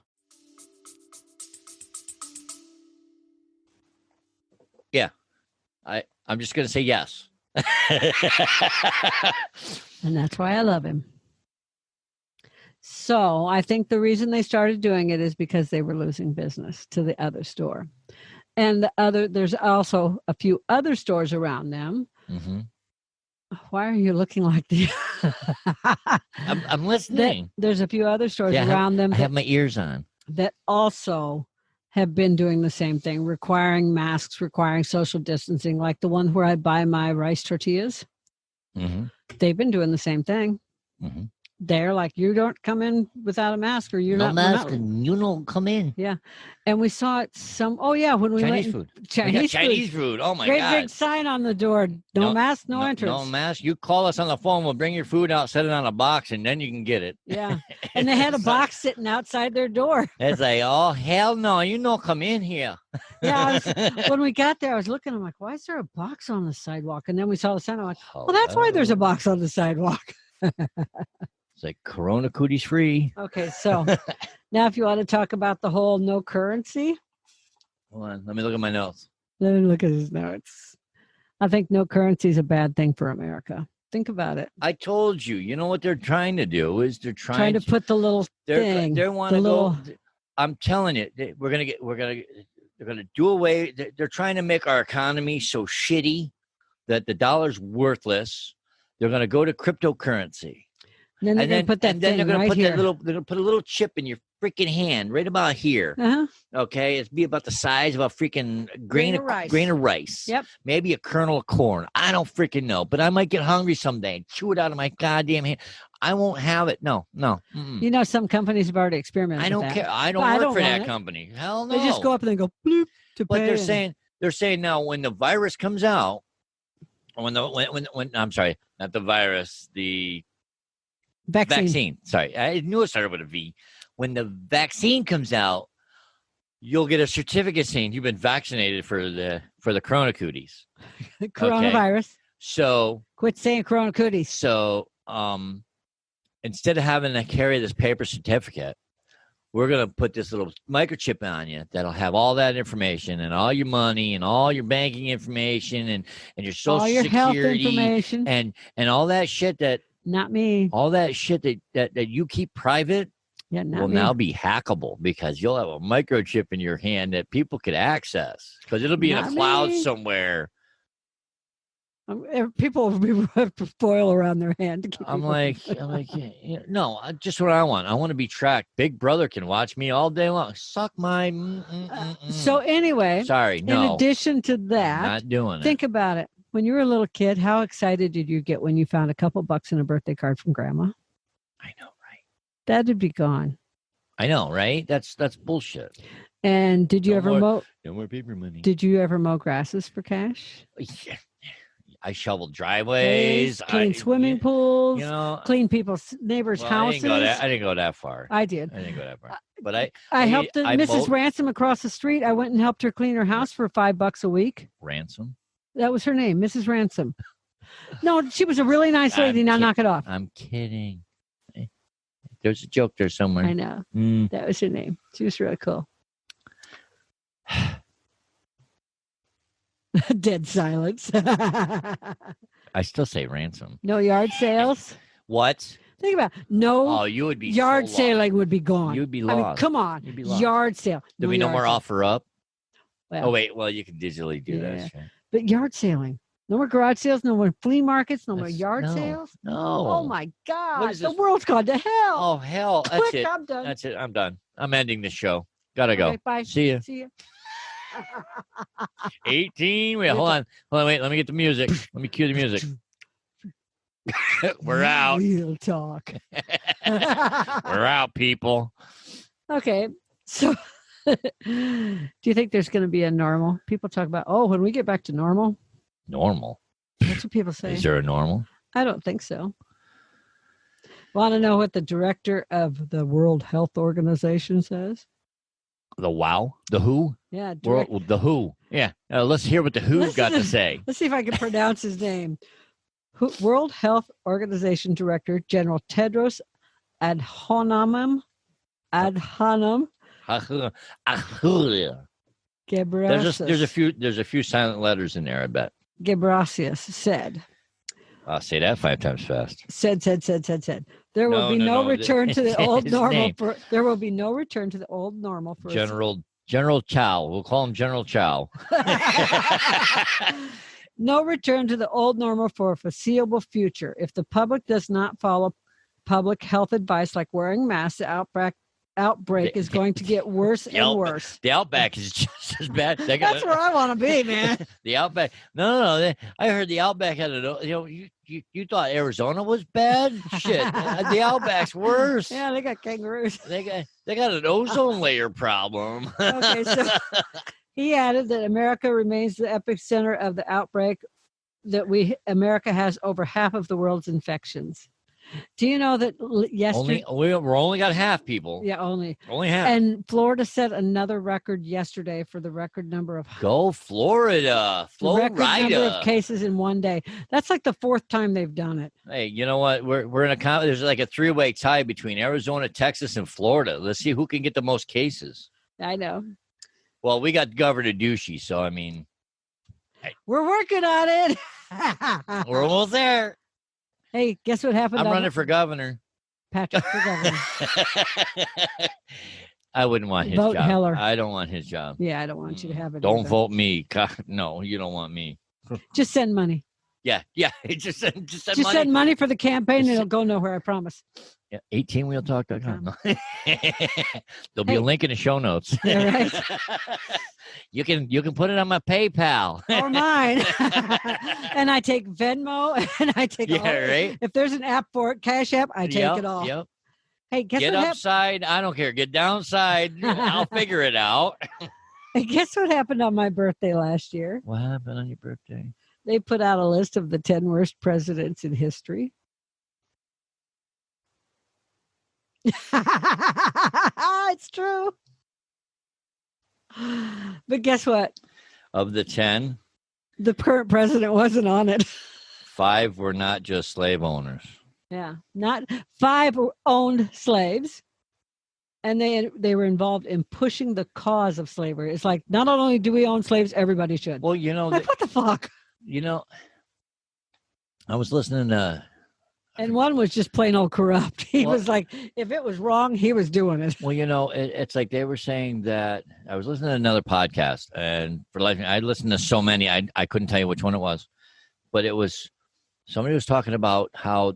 Yeah. I'm just going to say yes. And that's why I love him. So I think the reason they started doing it is because they were losing business to the other store. And there's also a few other stores around them. Mm-hmm. Why are you looking like the? I'm listening. There's a few other stores around them. I have my ears on. That also have been doing the same thing, requiring masks, requiring social distancing, like the one where I buy my rice tortillas. Mm-hmm. They've been doing the same thing. Mm-hmm. They're like, you don't come in without a mask, or you're no not mask, and you don't come in. Yeah, and we saw it when we Chinese went food. Chinese food. Oh my great God! big sign on the door: no mask, no entrance. No mask. You call us on the phone. We'll bring your food out, set it on a box, and then you can get it. Yeah, and they had a box sitting outside their door. It's like, oh hell no! You don't come in here. Yeah, when we got there, I was looking. I'm like, why is there a box on the sidewalk? And then we saw the sign. I'm like, well, that's why there's a box on the sidewalk. It's like Corona cooties free. Okay, so now if you want to talk about the whole no currency. Hold on, let me look at my notes. Let me look at his notes. I think no currency is a bad thing for America. Think about it. I told you. You know what they're trying to do is they're trying to put the little thing. They want to go. I'm telling you, they're gonna do away. They're trying to make our economy so shitty that the dollar's worthless. They're gonna go to cryptocurrency. Then they're going to put that thing they're going to right put here. they're going to put a little chip in your freaking hand, right about here. Uh-huh. Okay, it's be about the size of a freaking grain of rice. Yep. Maybe a kernel of corn. I don't freaking know, but I might get hungry someday and chew it out of my goddamn hand. I won't have it. No. Mm-mm. You know, some companies have already experimented. I don't with that. care. I don't work for that company. Hell no. They just go up and they go bloop to But pay. they're saying now when the virus comes out, when I'm sorry, not the virus, the vaccine. Sorry, I knew it started with a V. When the vaccine comes out, you'll get a certificate saying you've been vaccinated for the Corona cooties. Coronavirus. Okay. So quit saying Corona cooties. So instead of having to carry this paper certificate, we're gonna put this little microchip on you that'll have all that information and all your money and all your banking information and your social all your security health information and all that shit that. Not me. All that shit that you keep private will now be hackable because you'll have a microchip in your hand that people could access because it'll be in a cloud somewhere. People will have foil around their hand. To keep I'm like, no, just what I want. I want to be tracked. Big Brother can watch me all day long. Suck my. So anyway, sorry, no. In addition to that, not doing it. Think about it. When you were a little kid, how excited did you get when you found a couple bucks in a birthday card from Grandma? I know, right? That'd be gone. I know, right? That's bullshit. And did you ever mow? No more paper money. Did you ever mow grasses for cash? Yeah. I shoveled driveways, clean swimming pools, clean people's neighbors' houses. I didn't go that far. I did. I didn't go that far. But I helped Mrs. Ransom across the street. I went and helped her clean her house for $5 a week. Ransom? That was her name, Mrs. Ransom. No, she was a really nice lady. Now knock it off. I'm kidding. There's a joke there somewhere. I know. That was her name. She was really cool. Dead silence. I still say ransom. No yard sales. What? Think about it. No. Oh, you would be yard sailing would be gone. You'd be lost. I mean, come on. You'd be lost. Yard sale. There'd be no more offer up. Well, you can digitally do that. Right? But yard sailing. No more garage sales. No more flea markets. No more yard sales. No. Oh my God. The world's gone to hell. Oh hell. That's Quick, it. I'm done. That's it. I'm done. I'm ending the show. Gotta go. Okay, bye. See ya. 18. Wait, hold on. Wait, let me get the music. Let me cue the music. We're out. Real talk. We're out, people. Okay. So do you think there's going to be a normal? People talk about, when we get back to normal. Normal? That's what people say. Is there a normal? I don't think so. Want to know what the director of the World Health Organization says? The WOW? The WHO? Yeah. The WHO. Yeah. Let's hear what the WHO got to say. Let's see if I can pronounce his name. World Health Organization Director General Tedros Adhanom Ghebreyesus. There's a few silent letters in there, I bet. Ghebreyesus said, I'll say that 5 times fast. Said. There will be no return to the old His normal. name. There will be no return to the old normal for General Chow. We'll call him General Chow. No return to the old normal for a foreseeable future. If the public does not follow public health advice like wearing masks, the outbreak is going to get worse and worse. The Outback is just as bad. That's where I want to be, man. The Outback. No. I heard the Outback had you thought Arizona was bad? Shit. The Outback's worse. Yeah, they got kangaroos. They got an ozone layer problem. Okay, so he added that America remains the epicenter of the outbreak, that America has over half of the world's infections. Do you know that yesterday? We're only got half people. Yeah, only half. And Florida set another record yesterday for the record number of Go Florida, number of cases in one day. That's like the 4th time they've done it. Hey, you know what? We're in there's like a 3-way tie between Arizona, Texas, and Florida. Let's see who can get the most cases. I know. Well, we got Governor Douchey, so I mean, we're working on it. we're almost there. Hey, guess what happened? I'm running for governor. Patrick for governor. I wouldn't want his Vote job. Heller. I don't want his job. Yeah, I don't want you to have it. Don't either. vote me. God, no, you don't want me. Just send money. Yeah. Just send Just money. send money for the campaign and it'll go nowhere, I promise. Yeah, 18wheeltalk.com. There'll be a link in the show notes. Yeah, right. You can put it on my PayPal. Or mine. And I take Venmo and I take all. Right. If there's an app for it, Cash App, I take it all. Yep. Hey, guess Get what upside. I don't care. Get downside. I'll figure it out. Hey, guess what happened on my birthday last year? What happened on your birthday? They put out a list of the 10 worst presidents in history. It's true. But guess what? Of the 10, The current president wasn't on it. 5 were not just slave owners. Yeah, not 5 owned slaves. And they were involved in pushing the cause of slavery. It's like, not only do we own slaves, everybody should. Well, you know, like, what the fuck? You know, I was listening to. And one was just plain old corrupt. He was like, if it was wrong, he was doing it. Well, you know, it's like they were saying that. I was listening to another podcast, and for life, I listened to so many, I couldn't tell you which one it was, but it was somebody was talking about how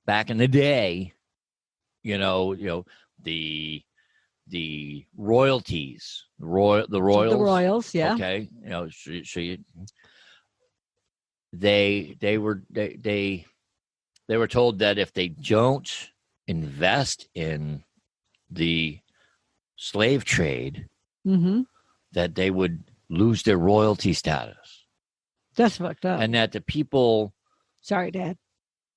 back in the day, the royalties, the royals, The royals, yeah. Okay, they were told that if they don't invest in the slave trade, that they would lose their royalty status. That's fucked up. And that the people, sorry, Dad,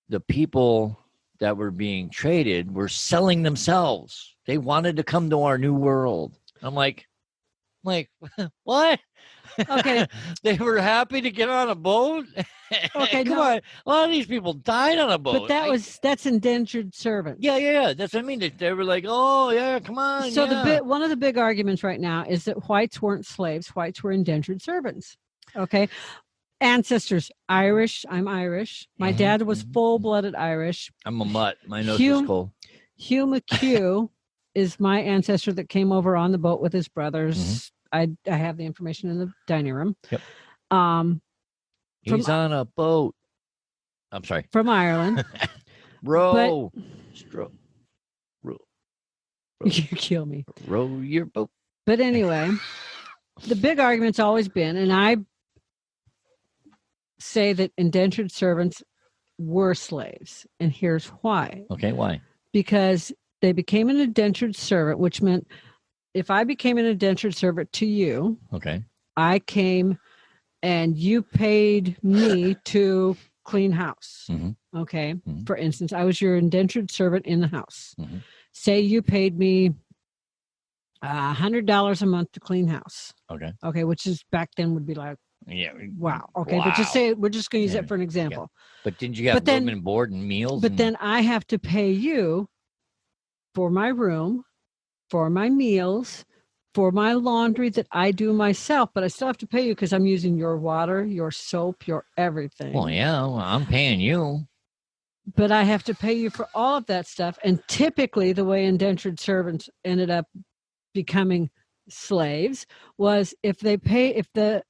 the people that were being traded were selling themselves. They wanted to come to our new world. I'm like, what? Okay. They were happy to get on a boat. Okay, come on. A lot of these people died on a boat. But that's indentured servants. Yeah. That's what I mean. They were like, oh yeah, come on. So one of the big arguments right now is that whites weren't slaves. Whites were indentured servants. Okay. Ancestors, Irish. I'm Irish. My dad was full-blooded Irish. I'm a mutt. My nose is cold. Hugh McHugh is my ancestor that came over on the boat with his brothers. I have the information in the dining room. Yep. He's on a boat. I'm sorry. From Ireland. Row. You kill me. Row your boat. But anyway, the big argument's always been, and I say that indentured servants were slaves. And here's why. Okay, why? Because they became an indentured servant, which meant if I became an indentured servant to you, okay, I came and you paid me to clean house. Okay. For instance, I was your indentured servant in the house. Say you paid me $100 a month to clean house. Okay. Which is back then would be like, wow. Okay. But just say, we're just going to use it for an example. But didn't you have room and board and meals? But then I have to pay you for my room, for my meals, for my laundry that I do myself, but I still have to pay you because I'm using your water, your soap, your everything. Well, yeah, well, I'm paying you. But I have to pay you for all of that stuff. And typically the way indentured servants ended up becoming slaves was if the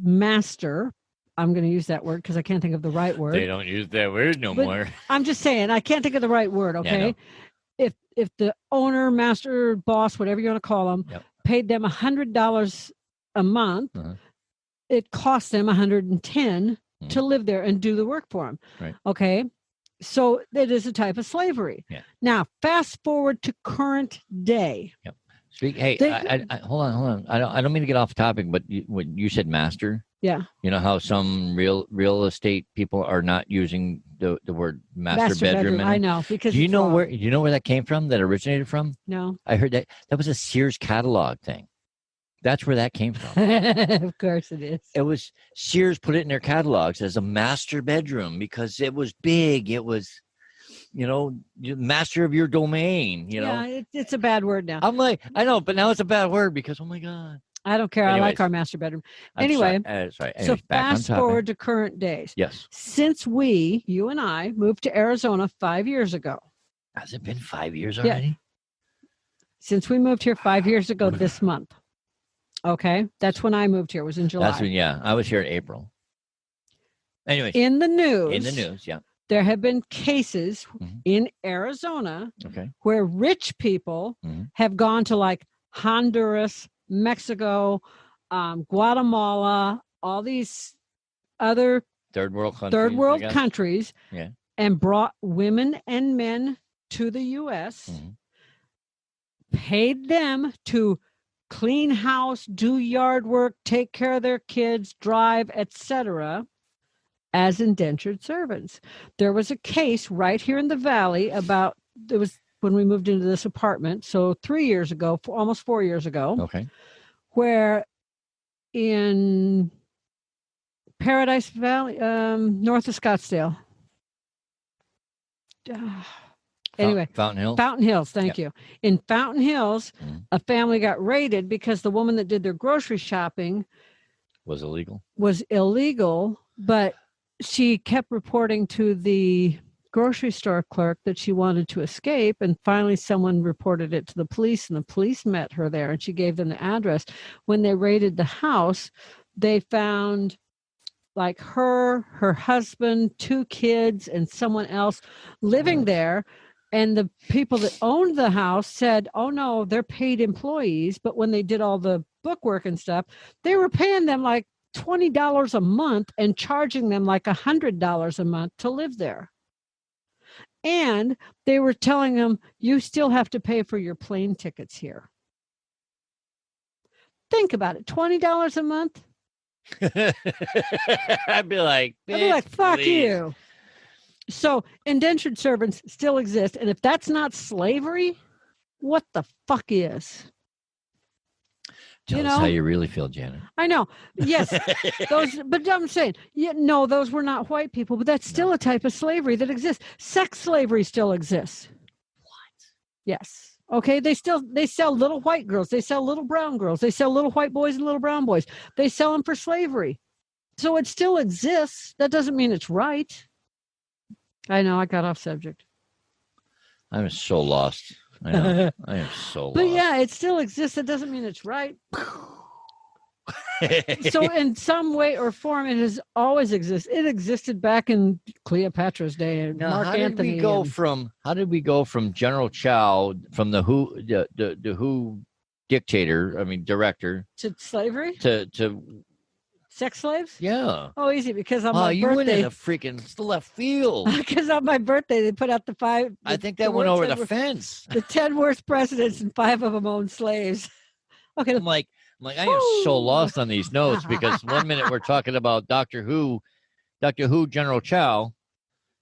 master, I'm going to use that word because I can't think of the right word. They don't use that word no more. I'm just saying, I can't think of the right word, okay? Yeah, If the owner, master, boss, whatever you want to call them, paid them $100 a month, it cost them $110 to live there and do the work for them. Right. Okay. So it is a type of slavery. Yeah. Now, fast forward to current day. Yep. Hey, I hold on. I don't mean to get off topic, but when you said master, yeah, you know how some real estate people are not using the word master bedroom. I know, because do you know where that came from? That originated from? No, I heard that was a Sears catalog thing. That's where that came from. Of course it is. It was Sears put it in their catalogs as a master bedroom because it was big. It was, master of your domain. Yeah, it's a bad word now. I'm like, I know, but now it's a bad word because oh my god. I don't care. Anyways, I like our master bedroom. Anyway, sorry. So fast forward to current days. Yes. Since you and I, moved to Arizona 5 years ago. Has it been 5 years already? Yeah. Since we moved here 5 years ago this month. Okay. That's when I moved here. It was in July. I was here in April. Anyways. In the news. Yeah. There have been cases in Arizona where rich people have gone to like Honduras, Mexico, Guatemala, all these other third world countries, and brought women and men to the U.S., paid them to clean house, do yard work, take care of their kids, drive, etc., as indentured servants. There was a case right here in the Valley it was when we moved into this apartment, so 3 years ago, almost 4 years ago, where in Paradise Valley, north of Scottsdale. Anyway, Fountain Hills. Thank you. In Fountain Hills, a family got raided because the woman that did their grocery shopping was illegal, but she kept reporting to the grocery store clerk that she wanted to escape, and finally someone reported it to the police, and the police met her there, and she gave them the address. When they raided the house, they found like her husband, 2 kids, and someone else living there. And the people that owned the house said, oh, no, they're paid employees. But when they did all the bookwork and stuff, they were paying them like $20 a month and charging them like $100 a month to live there. And they were telling them, you still have to pay for your plane tickets here. Think about it. $20 a month? I'd be like, fuck you. So indentured servants still exist. And if that's not slavery, what the fuck is? Tell us how you really feel, Janet. I know. Yes. But I'm saying, those were not white people, but that's still a type of slavery that exists. Sex slavery still exists. What? Yes. Okay. They sell little white girls. They sell little brown girls. They sell little white boys and little brown boys. They sell them for slavery. So it still exists. That doesn't mean it's right. I know. I got off subject. I'm so lost. I know. I am so lost. But yeah, it still exists. It doesn't mean it's right. So in some way or form, it has always existed. It existed back in Cleopatra's day and Mark Antony. How did we go from General Chow, from the WHO director, to slavery, to sex slaves? Yeah. Oh, easy, because on my birthday. You went in a freaking left field. Because on my birthday, they put out the 5. I think that went over the fence. The 10 worst presidents, and 5 of them owned slaves. Okay. I'm like, I am so lost on these notes because 1 minute we're talking about Doctor Who General Chow,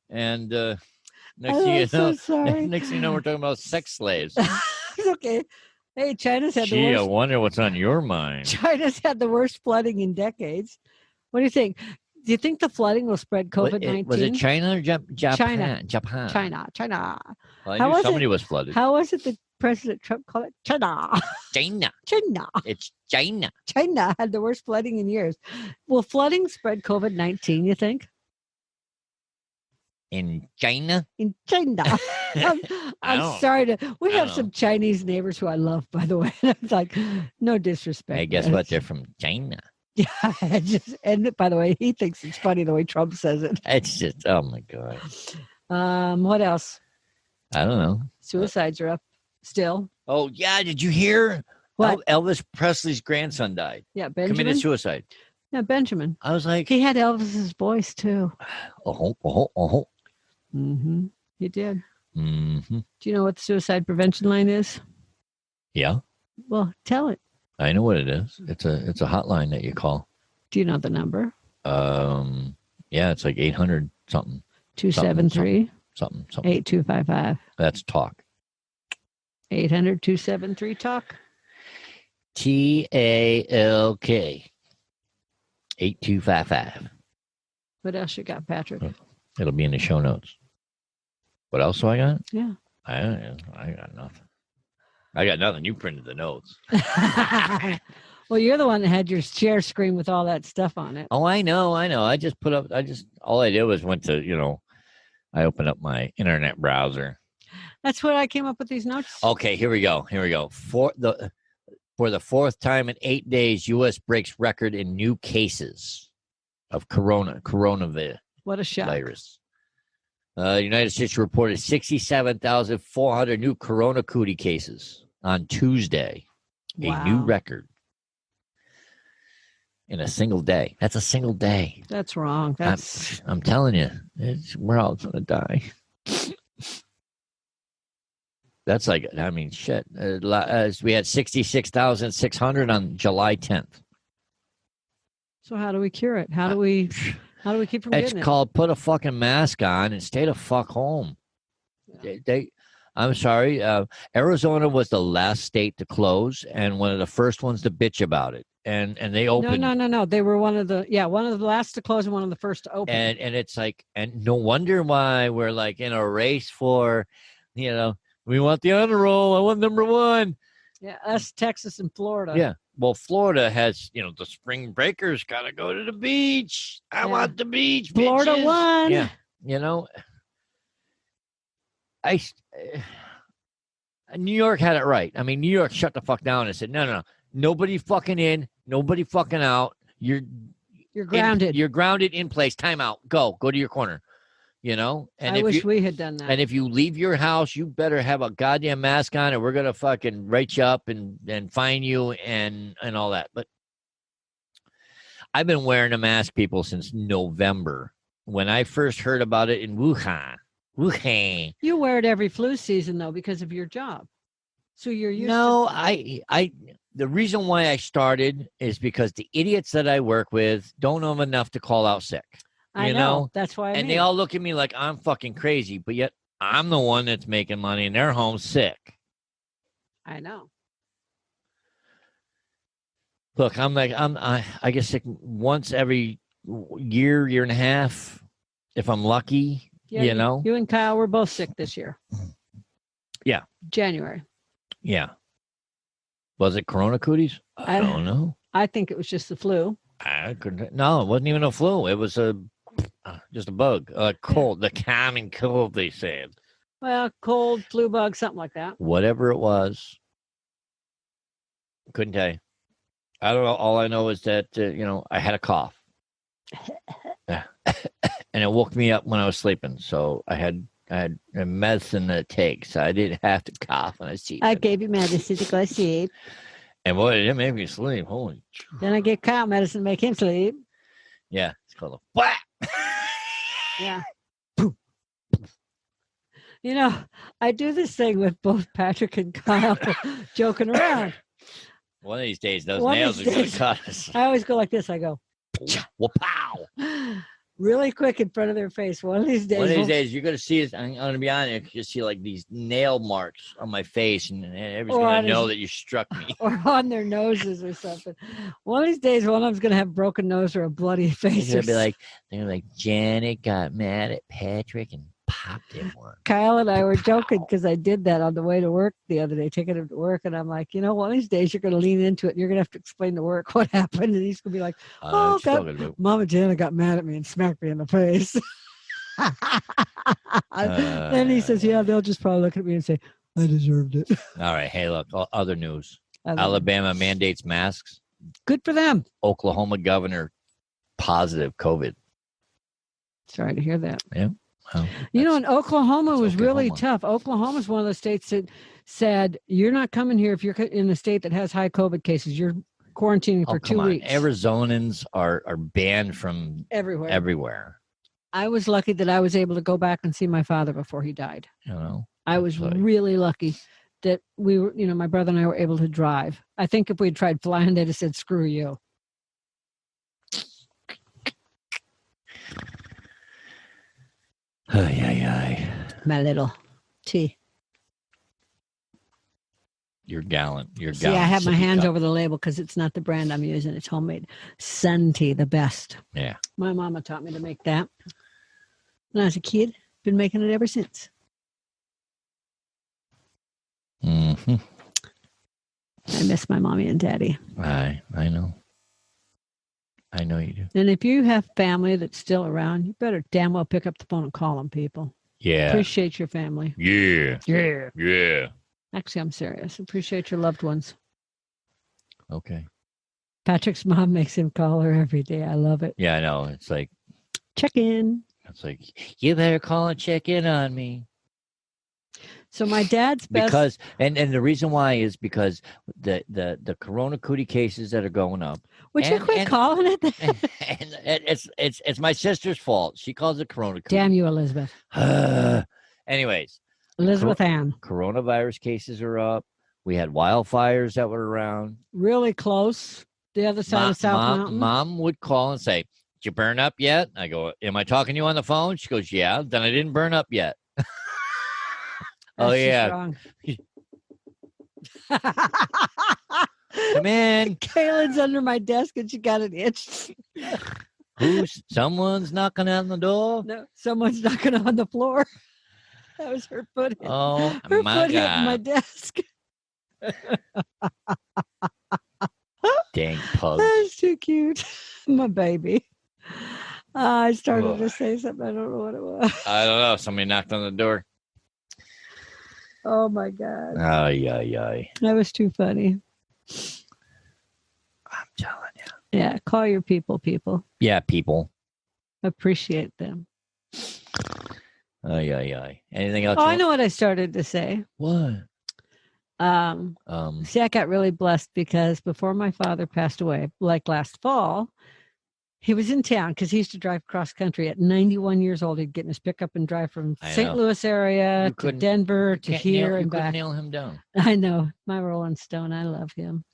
and next thing you know, we're talking about sex slaves. It's okay. Hey, China's had the worst. I wonder what's on your mind. China's had the worst flooding in decades. What do you think? Do you think the flooding will spread COVID-19? Was it China or Japan? China. Well, I How knew was somebody was flooded. How was it that President Trump call it? China. China. China. It's China. China had the worst flooding in years. Will flooding spread COVID-19, you think? In China? In China. I'm sorry we have some Chinese neighbors who I love, by the way. It's like, no disrespect. Hey, guess what? They're from China. Yeah, and by the way, he thinks it's funny the way Trump says it. It's just, oh my God. What else? I don't know. Suicides are up still. Oh, yeah. Did you hear? What? Elvis Presley's grandson died. Yeah, Benjamin. Committed suicide. Yeah, Benjamin. I was like, he had Elvis's voice too. Mm-hmm. He did. Mm-hmm. Do you know what the suicide prevention line is? Yeah. Well, tell it. I know what it is. It's a hotline that you call. Do you know the number? Yeah, it's like 800 something. 273 something. 8255. That's talk. 800-273 talk. TALK 8255. What else you got, Patrick? It'll be in the show notes. What else do I got? Yeah. I got nothing. I got nothing. You printed the notes. Well, you're the one that had your share screen with all that stuff on it. Oh, I know. All I did was went to, I opened up my internet browser. That's what I came up with these notes. Okay, here we go. For the fourth time in 8 days, U.S. breaks record in new cases of coronavirus. What a shock. Virus. The United States reported 67,400 new corona cootie cases on Tuesday. Wow. A new record in a single day. That's a single day. That's wrong. I'm telling you, we're all going to die. That's like, I mean, shit. We had 66,600 on July 10th. So how do we cure it? How do we keep from getting it? It's called put a fucking mask on and stay the fuck home. Yeah. I'm sorry. Arizona was the last state to close and one of the first ones to bitch about it. And they opened. No. They were one of the last to close and one of the first to open. And it's like, and no wonder why we're like in a race for, we want the honor roll. I want number one. Yeah, us, Texas, and Florida. Yeah. Well, Florida has, the spring breakers got to go to the beach. I want the beach. Florida bitches. won. Yeah. New York had it right. I mean, New York shut the fuck down and said, no. Nobody fucking in. Nobody fucking out. You're grounded. You're grounded in place. Time out. Go to your corner. And I wish we had done that. And if you leave your house, you better have a goddamn mask on, or we're gonna fucking write you up and fine you and all that. But I've been wearing a mask, people, since November when I first heard about it in Wuhan. You wear it every flu season though because of your job, so you're used. No, the reason why I started is because the idiots that I work with don't know enough to call out sick. I know. That's why. They all look at me like I'm fucking crazy, but yet I'm the one that's making money and they're home sick. I know. Look, I get sick once every year and a half, if I'm lucky. Yeah, you and Kyle were both sick this year. Yeah. January. Yeah. Was it Corona cooties? I don't know. I think it was just the flu. No, it wasn't even a flu. It was just a bug, a cold, the common cold, they said. Well, cold, flu bug, something like that. Whatever it was, couldn't tell you. I don't know. All I know is that I had a cough, and it woke me up when I was sleeping. So I had a medicine to take, so I didn't have to cough when I sleep. I gave you medicine to go sleep. And boy, it made me sleep. Holy. Then I get Kyle medicine to make him sleep. Yeah, it's called a whack. Yeah. I do this thing with both Patrick and Kyle joking around. One of these days, those nails are going to cut us. I always go like this. I go, pow. Really quick in front of their face. One of these days, you're going to see it. I'm going to be honest. You see like these nail marks on my face, and everybody's going to know that you struck me. Or on their noses or something. One of these days, one of them's going to have a broken nose or a bloody face. They're going to be like, Janet got mad at Patrick and pow. Didn't work. Kyle and I were joking because I did that on the way to work the other day, taking him to work. And I'm like, one of these days you're going to lean into it and you're going to have to explain to work what happened. And he's going to be like, oh, God, Mama Jana got mad at me and smacked me in the face. Then he says, yeah, they'll just probably look at me and say, I deserved it. All right. Hey, look, other news. Alabama mandates masks. Good for them. Oklahoma governor positive COVID. Sorry to hear that. Yeah. Well, in Oklahoma was really tough. Oklahoma is one of the states that said, you're not coming here if you're in a state that has high COVID cases. You're quarantining for 2 weeks. Arizonans are banned from everywhere. I was lucky that I was able to go back and see my father before he died. I was really lucky that we were, my brother and I were able to drive. I think if we'd tried flying, they'd have said, screw you. My little tea. You're gallant. See, I have my hands over the label because it's not the brand I'm using. It's homemade. Sun tea, the best. Yeah. My mama taught me to make that when I was a kid. Been making it ever since. Mm-hmm. I miss my mommy and daddy. I know. I know you do. And if you have family that's still around, you better damn well pick up the phone and call them, people. Yeah. Appreciate your family. Yeah. Yeah. Yeah. Actually, I'm serious. Appreciate your loved ones. Okay. Patrick's mom makes him call her every day. I love it. Yeah, I know. It's like, check in. It's like, you better call and check in on me. So my dad's best. Because, and the reason why is because the corona cootie cases that are going up. Would you quit calling it that? And it's my sister's fault. She calls it corona cootie. Damn you, Elizabeth. Anyways. Elizabeth Ann. Coronavirus cases are up. We had wildfires that were around. Really close. The other side of South Mountain. Mom would call and say, did you burn up yet? I go, am I talking to you on the phone? She goes, yeah. Then I didn't burn up yet. Oh, yeah. Come in. Kaylin's under my desk and she got an itch. Someone's knocking on the door? No, someone's knocking on the floor. That was her foot. Oh, her my foot God. hitting my desk. Dang pug. That's too cute. My baby. I started to say something. I don't know what it was. I don't know. Somebody knocked on the door. Oh, my God. Ay. That was too funny. I'm telling you. Yeah, call your people. Yeah, people. Appreciate them. Ay. Anything else? Oh, I know what I started to say. What? See, I got really blessed because before my father passed away, like last fall, he was in town because he used to drive cross country at 91 years old. He'd get in his pickup and drive from St. Louis area to Denver to here and back. You couldn't nail him down. I know. My Rolling Stone. I love him.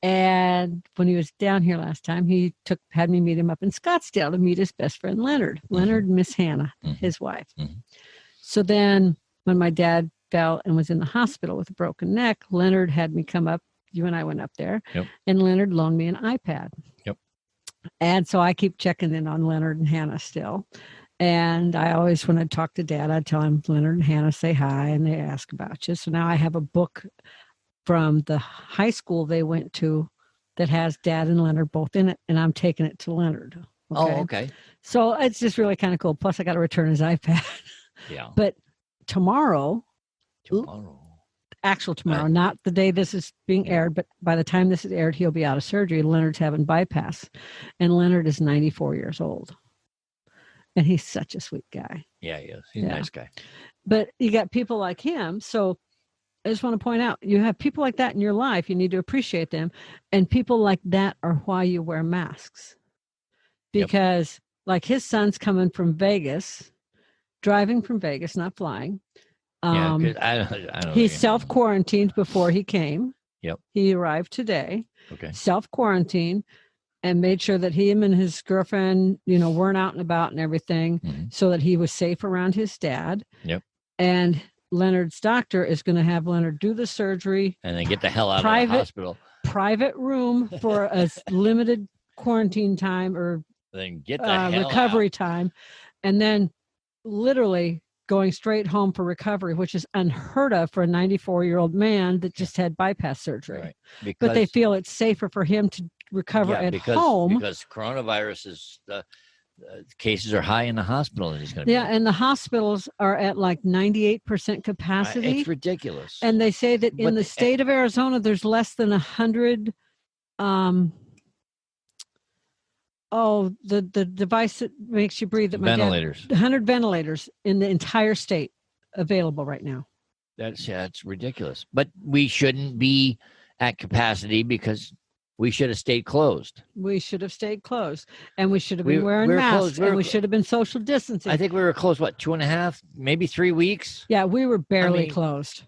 And when he was down here last time, he had me meet him up in Scottsdale to meet his best friend, Leonard. Mm-hmm. Leonard and Miss Hannah, his wife. Mm-hmm. So then when my dad fell and was in the hospital with a broken neck, Leonard had me come up. You and I went up there. Yep. And Leonard loaned me an iPad. Yep. And so I keep checking in on Leonard and Hannah still. And I always, when I talk to Dad, I tell him, Leonard and Hannah say hi, and they ask about you. So now I have a book from the high school they went to that has Dad and Leonard both in it, and I'm taking it to Leonard. Okay? Oh, okay. So it's just really kind of cool. Plus, I got to return his iPad. Yeah. But tomorrow, not the day this is being aired, but by the time this is aired, he'll be out of surgery. Leonard's having bypass, and Leonard is 94 years old. And he's such a sweet guy. Yeah, he is. He's a nice guy. But you got people like him. So I just want to point out, you have people like that in your life. You need to appreciate them. And people like that are why you wear masks. Because like his son's coming from Vegas, driving from Vegas, not flying. I don't he's self-quarantined before he came. Yep. He arrived today. Okay. Self-quarantined. And made sure that him and his girlfriend, weren't out and about and everything, so that he was safe around his dad. Yep. And Leonard's doctor is going to have Leonard do the surgery. And then get the hell out of the hospital. Private room for a limited quarantine time or then get the hell recovery out. time. And then literally going straight home for recovery, which is unheard of for a 94-year-old man that just had bypass surgery. Right. But they feel it's safer for him to recover at home. Because coronavirus is cases are high in the hospital, and he's going to and the hospitals are at like 98% capacity. It's ridiculous. And they say that in the state of Arizona, there's less than 100. The device that makes you breathe. That ventilators. 100 ventilators in the entire state available right now. That's ridiculous. But we shouldn't be at capacity because we should have stayed closed. We should have stayed closed, and we should have been wearing masks, and we should have been social distancing. I think we were closed, 2.5, maybe 3 weeks? Yeah, we were barely closed.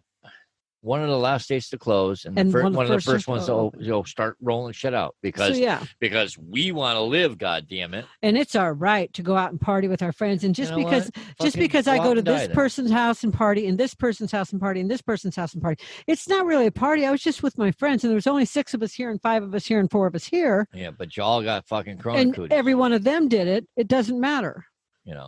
One of the last states to close, and one of the first ones to start rolling shit out because we want to live. God damn it! And it's our right to go out and party with our friends. And just because I go to this person's house and party, and this person's house and party, and this person's house and party, it's not really a party. I was just with my friends, and there was only 6 of us here, and 5 of us here, and 4 of us here. Yeah, but y'all got fucking corona and cooties. Every one of them did it. It doesn't matter.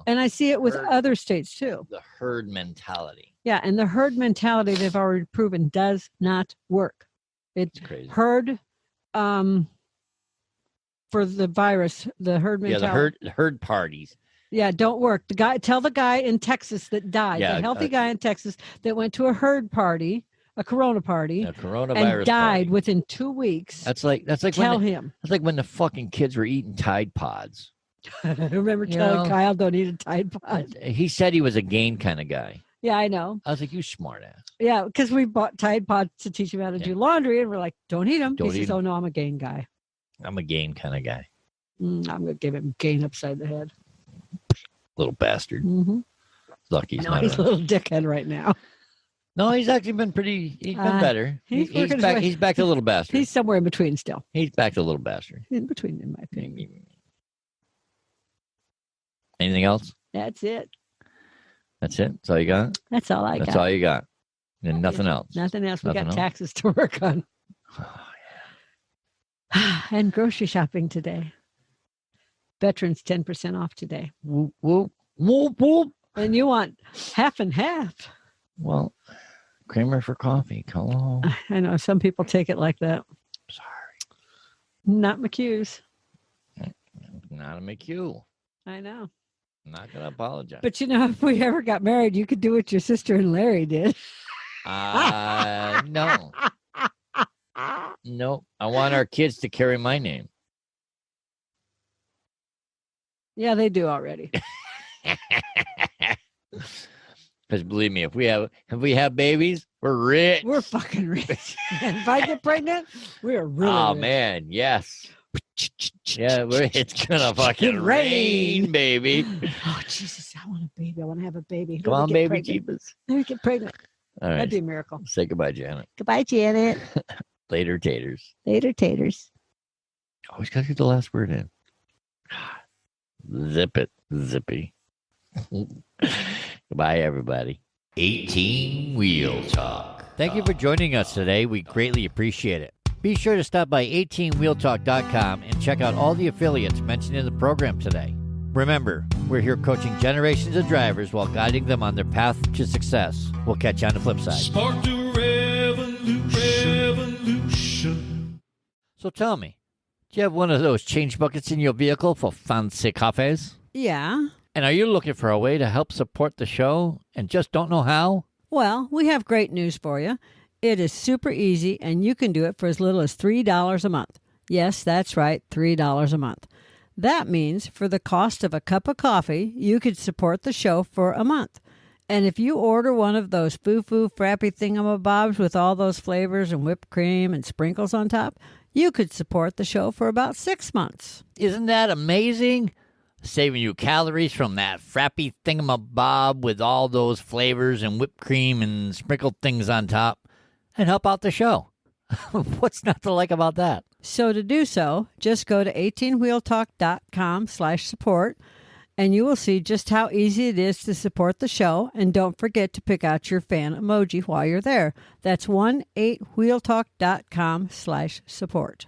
And I see it with other states too. The herd mentality. Yeah, and the herd mentality they've already proven does not work. It's crazy. Herd for the virus, the herd mentality. Yeah, the herd parties. Yeah, don't work. Tell the guy in Texas that died, the healthy guy in Texas that went to a herd party, a corona party, and died within 2 weeks. That's like tell him. That's like when the fucking kids were eating Tide Pods. I remember telling Kyle, don't eat a Tide Pod. He said he was a gain kind of guy. Yeah, I know. I was like, you smart ass. Yeah, because we bought Tide Pods to teach him how to do laundry, and we're like, don't eat them. He says, oh, no, I'm a gain guy. I'm a gain kind of guy. I'm going to give him gain upside the head. Little bastard. Mm-hmm. Lucky he's not. He's a little dickhead right now. No, he's actually been he's been better. He's back to little bastard. He's somewhere in between still. He's back to little bastard. In between, in my opinion. Anything else? That's it. That's it? That's all you got? That's all I got. That's all you got. And nothing else? Nothing else. We got taxes to work on. Oh, yeah. And grocery shopping today. Veterans 10% off today. Whoop, whoop, whoop, whoop. And you want half and half. Well, creamer for coffee. Come on. I know. Some people take it like that. Sorry. Not McHugh's. Not a McHugh. I know. I'm not going to apologize. But if we ever got married, you could do what your sister and Larry did. No. No. I want our kids to carry my name. Yeah, they do already. Because believe me, if we have babies, we're rich. We're fucking rich. And if I get pregnant, we're really rich. Man, yes. Yeah, it's gonna fucking rain, baby. Oh Jesus, I want a baby. I want to have a baby. Come on, baby, keep us. Let me get pregnant. All right, that'd be a miracle. Say goodbye, Janet. Goodbye, Janet. Later, taters. Later, taters. Always gotta get the last word in. Zip it, zippy. Goodbye, everybody. 18 Wheel Talk. Thank you for joining us today. We greatly appreciate it. Be sure to stop by 18wheeltalk.com and check out all the affiliates mentioned in the program today. Remember, we're here coaching generations of drivers while guiding them on their path to success. We'll catch you on the flip side. Spark the revolution. So tell me, do you have one of those change buckets in your vehicle for fancy cafes? Yeah. And are you looking for a way to help support the show and just don't know how? Well, we have great news for you. It is super easy, and you can do it for as little as $3 a month. Yes, that's right, $3 a month. That means for the cost of a cup of coffee, you could support the show for a month. And if you order one of those foo-foo frappy thingamabobs with all those flavors and whipped cream and sprinkles on top, you could support the show for about 6 months. Isn't that amazing? Saving you calories from that frappy thingamabob with all those flavors and whipped cream and sprinkled things on top. And help out the show. What's not to like about that? So to do so, just go to 18wheeltalk.com/support, and you will see just how easy it is to support the show. And don't forget to pick out your fan emoji while you're there. That's 18wheeltalk.com/support.